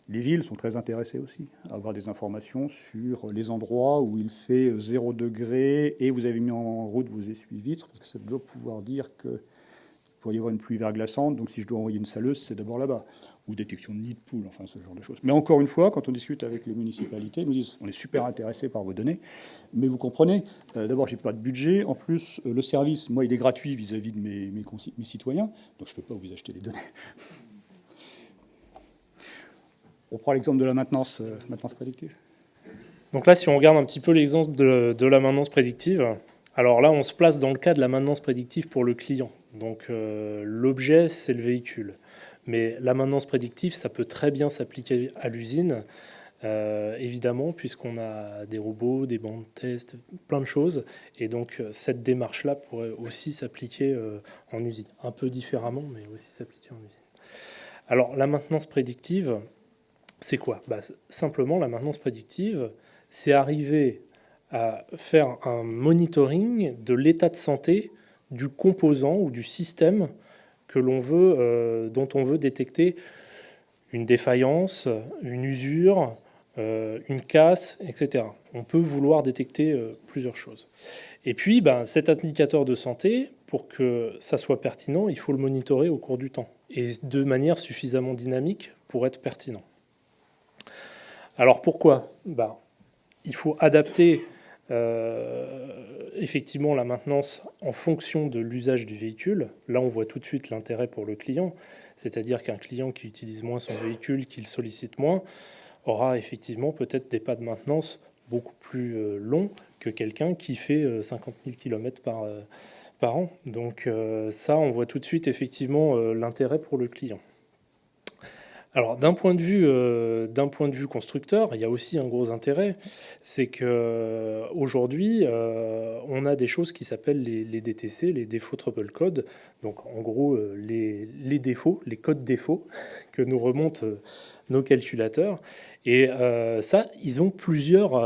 Les villes sont très intéressées aussi à avoir des informations sur les endroits où il fait 0 degré et vous avez mis en route vos essuie-vitres, parce que ça doit pouvoir dire qu'il pourrait y avoir une pluie verglaçante, donc si je dois envoyer une saleuse, c'est d'abord là-bas. Ou détection de nid de poule, enfin ce genre de choses. Mais encore une fois, quand on discute avec les municipalités, ils nous disent on est super intéressés par vos données, mais vous comprenez, d'abord j'ai pas de budget, en plus le service, moi il est gratuit vis-à-vis de mes citoyens, donc je ne peux pas vous acheter les données. On prend l'exemple de la maintenance prédictive. Donc là, si on regarde un petit peu l'exemple de la maintenance prédictive, alors là, on se place dans le cas de la maintenance prédictive pour le client. Donc l'objet, c'est le véhicule. Mais la maintenance prédictive, ça peut très bien s'appliquer à l'usine, évidemment, puisqu'on a des robots, des bancs de test, plein de choses. Et donc cette démarche-là pourrait aussi s'appliquer en usine. Un peu différemment, mais aussi s'appliquer en usine. Alors la maintenance prédictive, c'est quoi? Simplement, la maintenance prédictive, c'est arriver à faire un monitoring de l'état de santé du composant ou du système que l'on veut, dont on veut détecter une défaillance, une usure, une casse, etc. On peut vouloir détecter plusieurs choses. Et puis, cet indicateur de santé, pour que ça soit pertinent, il faut le monitorer au cours du temps et de manière suffisamment dynamique pour être pertinent. Alors pourquoi? Il faut adapter effectivement la maintenance en fonction de l'usage du véhicule. Là, on voit tout de suite l'intérêt pour le client, c'est-à-dire qu'un client qui utilise moins son véhicule, qui le sollicite moins, aura effectivement peut-être des pas de maintenance beaucoup plus longs que quelqu'un qui fait 50 000 km par an. Donc ça, on voit tout de suite effectivement l'intérêt pour le client. Alors d'un point de vue constructeur, il y a aussi un gros intérêt, c'est que aujourd'hui on a des choses qui s'appellent les DTC, les défauts trouble code. Donc en gros les défauts, les codes défauts que nous remontent nos calculateurs. Et ça, ils ont plusieurs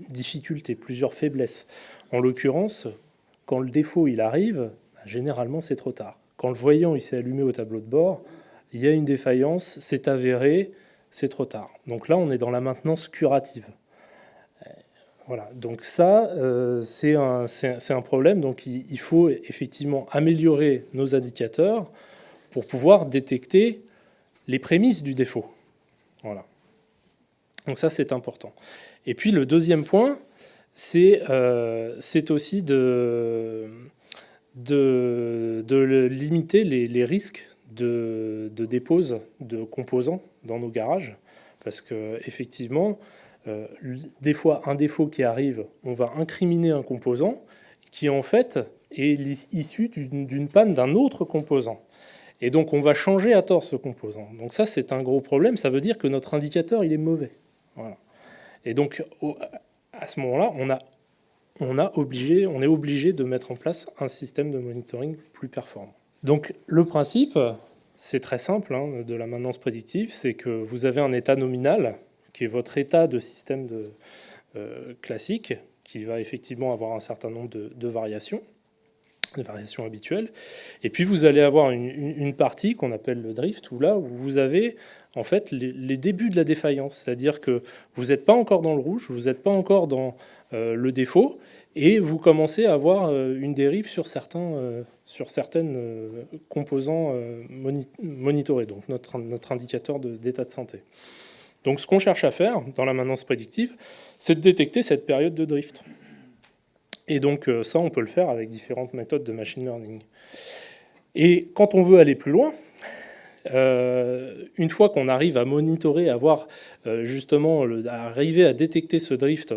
difficultés, plusieurs faiblesses. En l'occurrence, quand le défaut il arrive, Généralement, c'est trop tard. Quand le voyant il s'est allumé au tableau de bord, il y a une défaillance, c'est avéré, c'est trop tard. Donc là, on est dans la maintenance curative. Voilà, donc ça, c'est un problème. Donc il faut effectivement améliorer nos indicateurs pour pouvoir détecter les prémices du défaut. Voilà. Donc ça, c'est important. Et puis le deuxième point, c'est aussi de limiter les risques de dépose de composants dans nos garages. Parce qu'effectivement, des fois, un défaut qui arrive, on va incriminer un composant qui, en fait, est issu d'une panne d'un autre composant. Et donc, on va changer à tort ce composant. Donc ça, c'est un gros problème. Ça veut dire que notre indicateur, il est mauvais. Voilà. Et donc, à ce moment-là, on est obligé de mettre en place un système de monitoring plus performant. Donc, le principe, c'est très simple, hein, de la maintenance prédictive, c'est que vous avez un état nominal, qui est votre état de système classique, qui va effectivement avoir un certain nombre de variations, des variations habituelles. Et puis vous allez avoir une partie qu'on appelle le drift, où là où vous avez en fait les débuts de la défaillance, c'est-à-dire que vous n'êtes pas encore dans le rouge, vous n'êtes pas encore dans le défaut, et vous commencez à avoir une dérive sur certaines composants monitorés, donc notre indicateur d'état de santé. Donc ce qu'on cherche à faire dans la maintenance prédictive, c'est de détecter cette période de drift. Et donc ça, on peut le faire avec différentes méthodes de machine learning. Et quand on veut aller plus loin, une fois qu'on arrive à monitorer, à voir justement, à arriver à détecter ce drift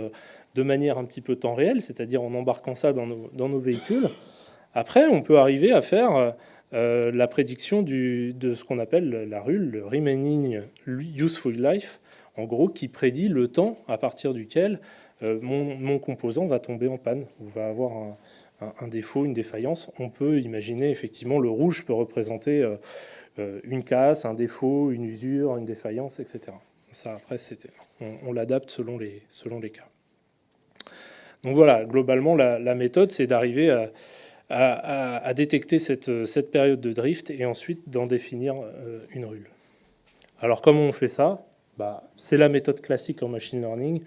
de manière un petit peu temps réel, c'est-à-dire en embarquant ça dans nos véhicules, après, on peut arriver à faire la prédiction de ce qu'on appelle la RUL, le Remaining Useful Life, en gros, qui prédit le temps à partir duquel mon composant va tomber en panne ou va avoir un défaut, une défaillance. On peut imaginer, effectivement, le rouge peut représenter une casse, un défaut, une usure, une défaillance, etc. Ça, après, on l'adapte selon les cas. Donc voilà, globalement, la méthode, c'est d'arriver à détecter cette période de drift et ensuite d'en définir une RUL. Alors comment on fait ça ? C'est la méthode classique en machine learning.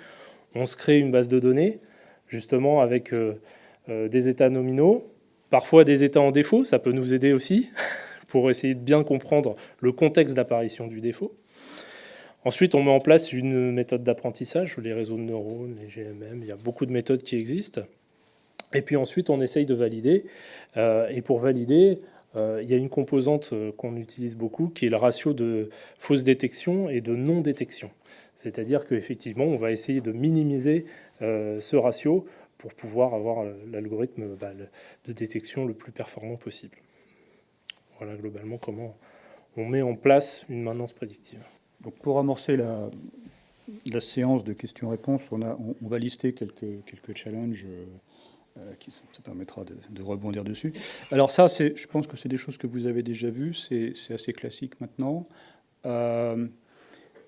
On se crée une base de données, justement avec des états nominaux, parfois des états en défaut, ça peut nous aider aussi, pour essayer de bien comprendre le contexte d'apparition du défaut. Ensuite, on met en place une méthode d'apprentissage, les réseaux de neurones, les GMM, il y a beaucoup de méthodes qui existent. Et puis ensuite, on essaye de valider. Et pour valider, il y a une composante qu'on utilise beaucoup, qui est le ratio de fausse détection et de non-détection. C'est-à-dire qu'effectivement, on va essayer de minimiser ce ratio pour pouvoir avoir l'algorithme de détection le plus performant possible. Voilà globalement comment on met en place une maintenance prédictive. Donc pour amorcer la séance de questions-réponses, on va lister quelques challenges ça permettra de rebondir dessus. Alors ça, je pense que c'est des choses que vous avez déjà vues, c'est assez classique maintenant.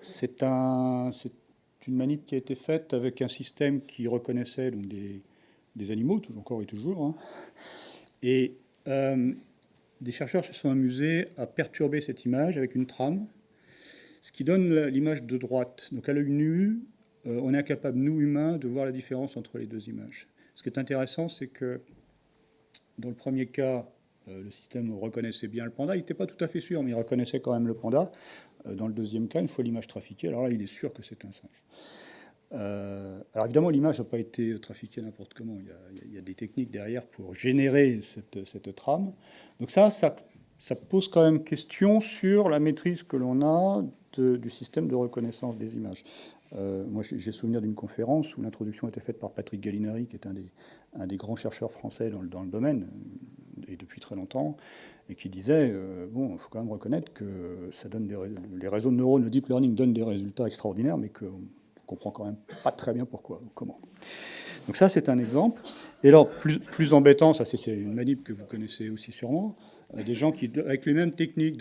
C'est une manip qui a été faite avec un système qui reconnaissait donc des animaux, encore et toujours. Hein. Et des chercheurs se sont amusés à perturber cette image avec une trame, ce qui donne l'image de droite. Donc à l'œil nu, on est incapable, nous humains, de voir la différence entre les deux images. Ce qui est intéressant, c'est que dans le premier cas, le système reconnaissait bien le panda. Il n'était pas tout à fait sûr, mais il reconnaissait quand même le panda. Dans le deuxième cas, une fois l'image trafiquée, alors là, il est sûr que c'est un singe. Alors évidemment, l'image n'a pas été trafiquée n'importe comment. Il y a des techniques derrière pour générer cette trame. Donc ça pose quand même question sur la maîtrise que l'on a du système de reconnaissance des images. Moi, j'ai souvenir d'une conférence où l'introduction était faite par Patrick Gallinari, qui est un des grands chercheurs français dans le domaine, et depuis très longtemps, et qui disait, il faut quand même reconnaître que ça donne les réseaux de neurones, le deep learning donne des résultats extraordinaires, mais qu'on ne comprend quand même pas très bien pourquoi ou comment. Donc ça, c'est un exemple. Et alors, plus embêtant, ça c'est une manip que vous connaissez aussi sûrement, des gens qui, avec les mêmes techniques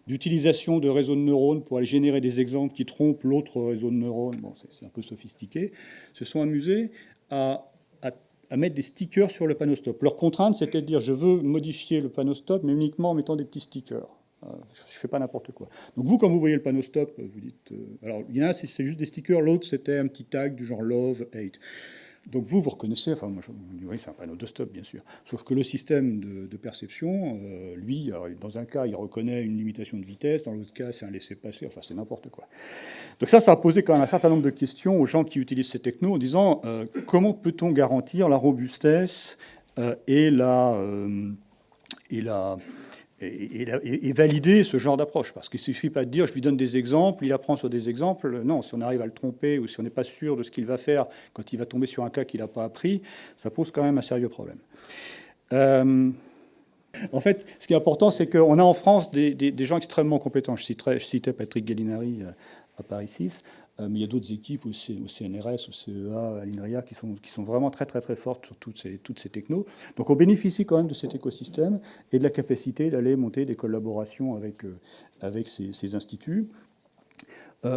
d'utilisation de réseaux de neurones pour aller générer des exemples qui trompent l'autre réseau de neurones, bon, c'est un peu sophistiqué, se sont amusés à à mettre des stickers sur le panneau stop. Leur contrainte, c'était de dire je veux modifier le panneau stop, mais uniquement en mettant des petits stickers. Je ne fais pas n'importe quoi. Donc vous, quand vous voyez le panneau stop, vous dites... alors, il y en a, c'est juste des stickers. L'autre, c'était un petit tag du genre love, hate. Donc vous reconnaissez, enfin moi je me dis oui c'est un panneau de stop bien sûr, sauf que le système de perception, lui, alors, dans un cas il reconnaît une limitation de vitesse, dans l'autre cas c'est un laisser-passer, enfin c'est n'importe quoi. Donc ça a posé quand même un certain nombre de questions aux gens qui utilisent ces technos en disant comment peut-on garantir la robustesse et valider ce genre d'approche. Parce qu'il ne suffit pas de dire, je lui donne des exemples, il apprend sur des exemples. Non, si on arrive à le tromper ou si on n'est pas sûr de ce qu'il va faire quand il va tomber sur un cas qu'il n'a pas appris, ça pose quand même un sérieux problème. En fait, ce qui est important, c'est qu'on a en France des gens extrêmement compétents. Je citais Patrick Gallinari à Paris 6, mais il y a d'autres équipes au CNRS, au CEA, à l'INRIA qui sont vraiment très très très fortes sur toutes ces technos. Donc on bénéficie quand même de cet écosystème et de la capacité d'aller monter des collaborations avec ces instituts.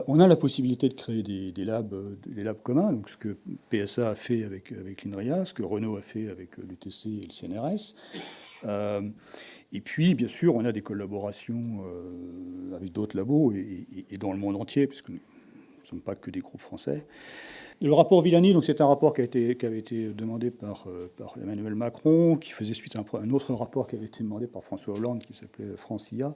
On a la possibilité de créer des labs communs, donc ce que PSA a fait avec l'INRIA, ce que Renault a fait avec l'UTC et le CNRS. Et puis, bien sûr, on a des collaborations avec d'autres labos et dans le monde entier, puisque nous ne sommes pas que des groupes français. Le rapport Villani, donc c'est un rapport qui avait été demandé par Emmanuel Macron, qui faisait suite à un autre rapport qui avait été demandé par François Hollande, qui s'appelait France-IA.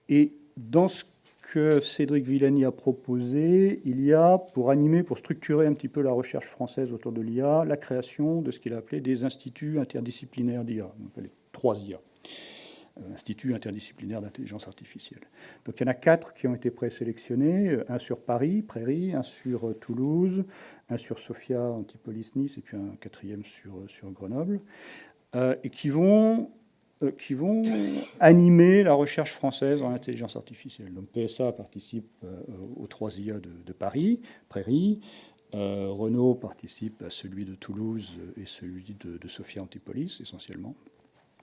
Et dans ce que Cédric Villani a proposé, il y a, pour structurer un petit peu la recherche française autour de l'IA, la création de ce qu'il a appelé des instituts interdisciplinaires d'IA, on appelle les 3 IA, instituts interdisciplinaires d'intelligence artificielle. Donc il y en a 4 qui ont été présélectionnés, un sur Paris, Prairie, un sur Toulouse, un sur Sophia, Antipolis-Nice, et puis un 4e sur Grenoble, et qui vont animer la recherche française en intelligence artificielle. Donc PSA participe aux 3 IA de Paris, Prairie. Renault participe à celui de Toulouse et celui de Sophia Antipolis, essentiellement,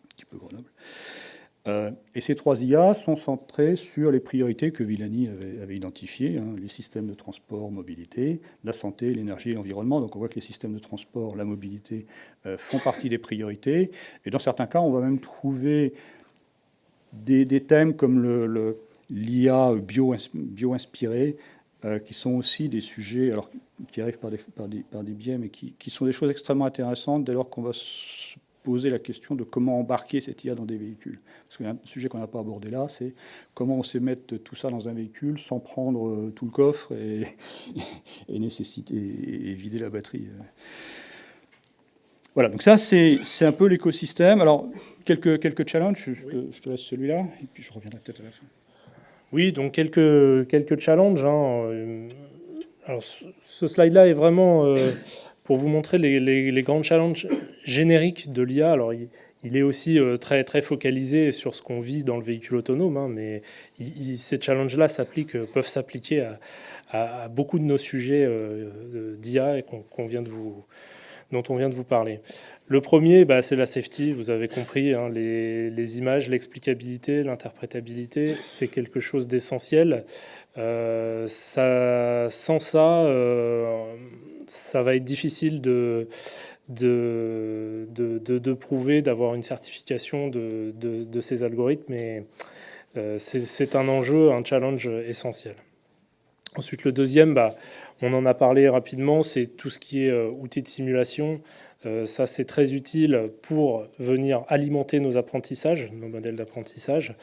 un petit peu Grenoble. Et ces 3 IA sont centrées sur les priorités que Villani avait identifiées, les systèmes de transport, mobilité, la santé, l'énergie et l'environnement. Donc on voit que les systèmes de transport, la mobilité font partie des priorités. Et dans certains cas, on va même trouver des thèmes comme l'IA bio-inspirée, qui sont aussi des sujets, alors, qui arrivent par des biais, mais qui sont des choses extrêmement intéressantes dès lors qu'on va se poser la question de comment embarquer cette IA dans des véhicules. Parce qu'il y a un sujet qu'on n'a pas abordé là, c'est comment on sait mettre tout ça dans un véhicule sans prendre tout le coffre et vider la batterie. Voilà, donc ça, c'est un peu l'écosystème. Alors, quelques challenges, je te laisse celui-là, et puis je reviendrai peut-être à la fin. Oui, donc quelques challenges. Alors, ce slide-là est vraiment pour vous montrer les grands challenges génériques de l'IA. Alors, il est aussi très, très focalisé sur ce qu'on vit dans le véhicule autonome, mais ces challenges-là peuvent s'appliquer à beaucoup de nos sujets d'IA dont on vient de vous parler. Le premier, c'est la safety, vous avez compris, les images, l'explicabilité, l'interprétabilité, c'est quelque chose d'essentiel. Sans ça, ça va être difficile de prouver, d'avoir une certification de ces algorithmes, mais c'est un enjeu, un challenge essentiel. Ensuite, le deuxième, on en a parlé rapidement, c'est tout ce qui est outils de simulation. Ça, c'est très utile pour venir alimenter nos apprentissages, nos modèles d'apprentissage.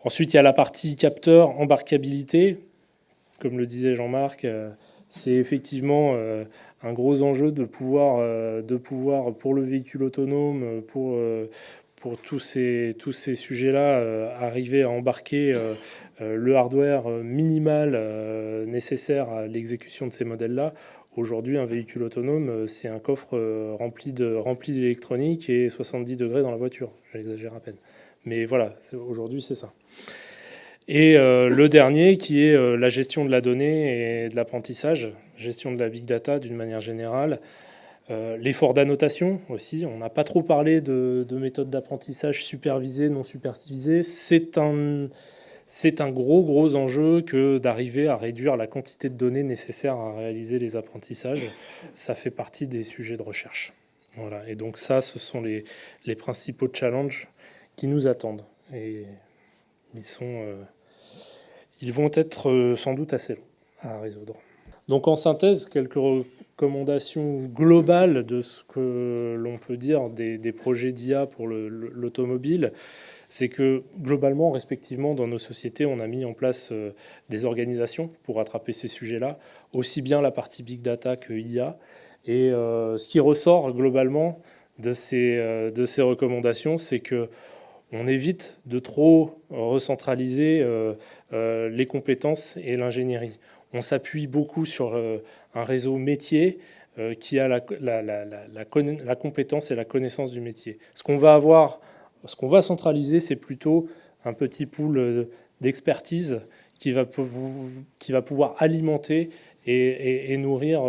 Ensuite, il y a la partie capteur, embarquabilité. Comme le disait Jean-Marc, c'est effectivement un gros enjeu de pouvoir pour le véhicule autonome, pour tous ces sujets-là, arriver à embarquer le hardware minimal nécessaire à l'exécution de ces modèles-là. Aujourd'hui, un véhicule autonome, c'est un coffre rempli d'électronique et 70 degrés dans la voiture. J'exagère à peine. Mais voilà, aujourd'hui, c'est ça. Et le dernier, qui est la gestion de la donnée et de l'apprentissage, gestion de la big data d'une manière générale. L'effort d'annotation aussi. On n'a pas trop parlé de méthodes d'apprentissage supervisées, non supervisées. c'est un gros enjeu que d'arriver à réduire la quantité de données nécessaires à réaliser les apprentissages. Ça fait partie des sujets de recherche. Voilà. Et donc ça, ce sont les principaux challenges qui nous attendent. Et ils vont être sans doute assez longs à résoudre. Donc en synthèse, quelques recommandations globales de ce que l'on peut dire des projets d'IA pour l'automobile. C'est que globalement, respectivement, dans nos sociétés, on a mis en place des organisations pour attraper ces sujets-là, aussi bien la partie big data que IA. Et ce qui ressort globalement de ces recommandations, c'est que on évite de trop recentraliser les compétences et l'ingénierie. On s'appuie beaucoup sur un réseau métier qui a la compétence et la connaissance du métier. Ce qu'on va centraliser, c'est plutôt un petit pool d'expertise qui va pouvoir alimenter et nourrir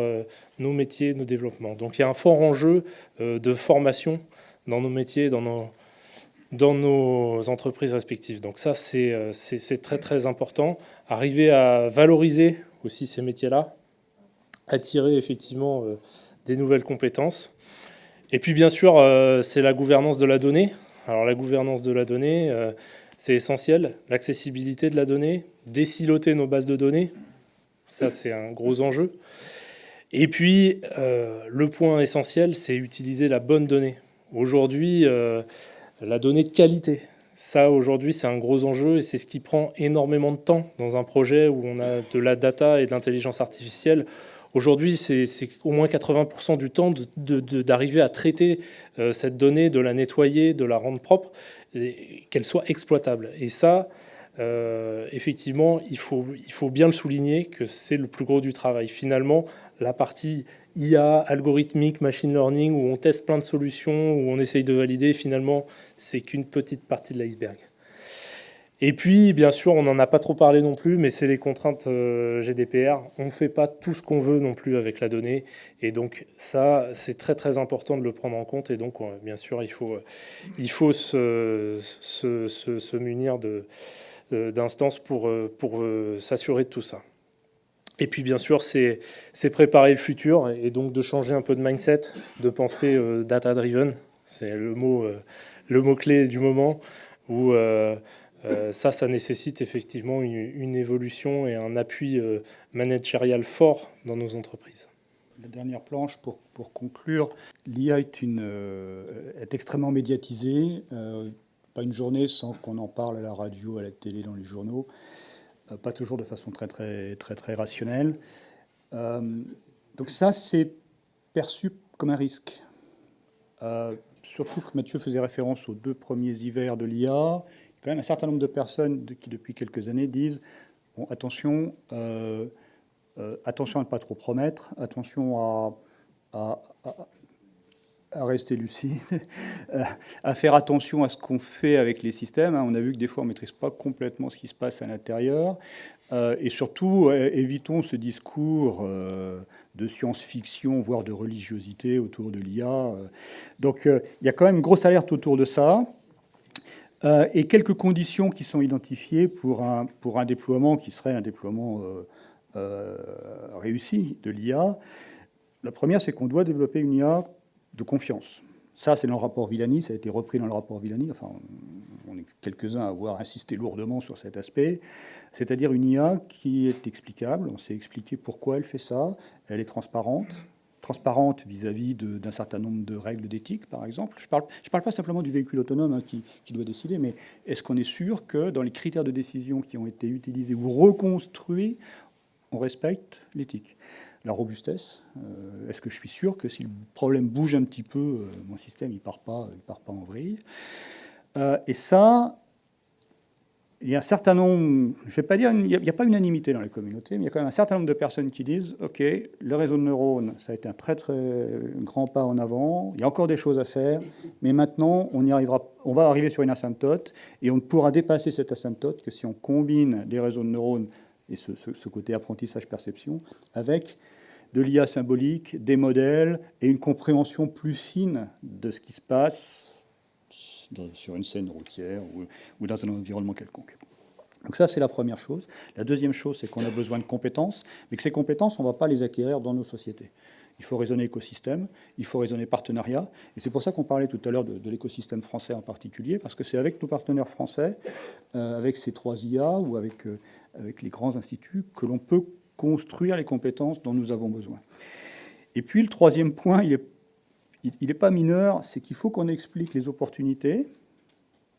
nos métiers, nos développements. Donc il y a un fort enjeu de formation dans nos métiers, dans nos entreprises respectives. Donc ça, c'est très important. Arriver à valoriser aussi ces métiers-là, attirer effectivement des nouvelles compétences. Et puis bien sûr, c'est la gouvernance de la donnée. Alors la gouvernance de la donnée, c'est essentiel. L'accessibilité de la donnée, désiloter nos bases de données, ça c'est un gros enjeu. Et puis le point essentiel, c'est utiliser la bonne donnée. Aujourd'hui, la donnée de qualité, ça aujourd'hui c'est un gros enjeu et c'est ce qui prend énormément de temps dans un projet où on a de la data et de l'intelligence artificielle. Aujourd'hui, c'est au moins 80% du temps d'arriver à traiter cette donnée, de la nettoyer, de la rendre propre, qu'elle soit exploitable. Et ça, effectivement, il faut bien le souligner que c'est le plus gros du travail. Finalement, la partie IA, algorithmique, machine learning, où on teste plein de solutions, où on essaye de valider, finalement, c'est qu'une petite partie de l'iceberg. Et puis, bien sûr, on n'en a pas trop parlé non plus, mais c'est les contraintes GDPR. On ne fait pas tout ce qu'on veut non plus avec la donnée. Et donc, ça, c'est très important de le prendre en compte. Et donc, bien sûr, il faut se munir d'instances pour s'assurer de tout ça. Et puis, bien sûr, c'est préparer le futur et donc de changer un peu de mindset, de penser data-driven. C'est le mot-clé du moment où... ça nécessite effectivement une évolution et un appui managérial fort dans nos entreprises. La dernière planche pour conclure, l'IA est extrêmement médiatisée. Pas une journée sans qu'on en parle à la radio, à la télé, dans les journaux. Pas toujours de façon très rationnelle. Donc ça, c'est perçu comme un risque. Surtout que Mathieu faisait référence aux 2 premiers hivers de l'IA. Quand même un certain nombre de personnes qui, depuis quelques années, disent bon, attention à ne pas trop promettre, attention à rester lucide, à faire attention à ce qu'on fait avec les systèmes. On a vu que des fois, on ne maîtrise pas complètement ce qui se passe à l'intérieur. Et surtout, évitons ce discours de science-fiction, voire de religiosité autour de l'IA. Donc, il y a quand même une grosse alerte autour de ça. Et quelques conditions qui sont identifiées pour un déploiement qui serait un déploiement réussi de l'IA. La première, c'est qu'on doit développer une IA de confiance. Ça, c'est dans le rapport Villani, ça a été repris dans le rapport Villani. Enfin, on est quelques-uns à avoir insisté lourdement sur cet aspect. C'est-à-dire une IA qui est explicable, on sait expliquer pourquoi elle fait ça, elle est transparente vis-à-vis d'un certain nombre de règles d'éthique, par exemple. Je parle pas simplement du véhicule autonome qui doit décider, mais est-ce qu'on est sûr que dans les critères de décision qui ont été utilisés ou reconstruits, on respecte l'éthique? La robustesse, est-ce que je suis sûr que si le problème bouge un petit peu, mon système il part pas en vrille? Et ça, il y a un certain nombre, je vais pas dire, il n'y a pas unanimité dans la communauté, mais il y a quand même un certain nombre de personnes qui disent OK, le réseau de neurones, ça a été un très grand pas en avant, il y a encore des choses à faire, mais maintenant on va arriver sur une asymptote et on ne pourra dépasser cette asymptote que si on combine des réseaux de neurones et ce côté apprentissage-perception avec de l'IA symbolique, des modèles et une compréhension plus fine de ce qui se passe sur une scène routière ou dans un environnement quelconque. Donc ça, c'est la première chose. La deuxième chose, c'est qu'on a besoin de compétences, mais que ces compétences, on ne va pas les acquérir dans nos sociétés. Il faut raisonner écosystème, il faut raisonner partenariat, et c'est pour ça qu'on parlait tout à l'heure de l'écosystème français en particulier, parce que c'est avec nos partenaires français, avec ces 3 IA ou avec les grands instituts, que l'on peut construire les compétences dont nous avons besoin. Et puis le troisième point, il n'est pas mineur, c'est qu'il faut qu'on explique les opportunités.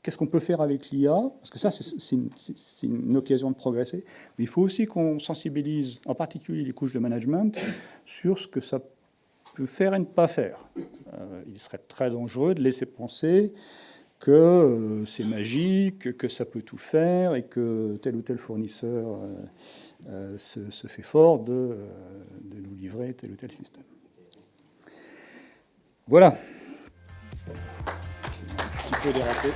Qu'est-ce qu'on peut faire avec l'IA? Parce que ça, c'est une occasion de progresser. Mais il faut aussi qu'on sensibilise, en particulier les couches de management, sur ce que ça peut faire et ne pas faire. Il serait très dangereux de laisser penser que c'est magique, que ça peut tout faire et que tel ou tel fournisseur se fait fort de nous livrer tel ou tel système. Voilà. Un petit peu dérapé.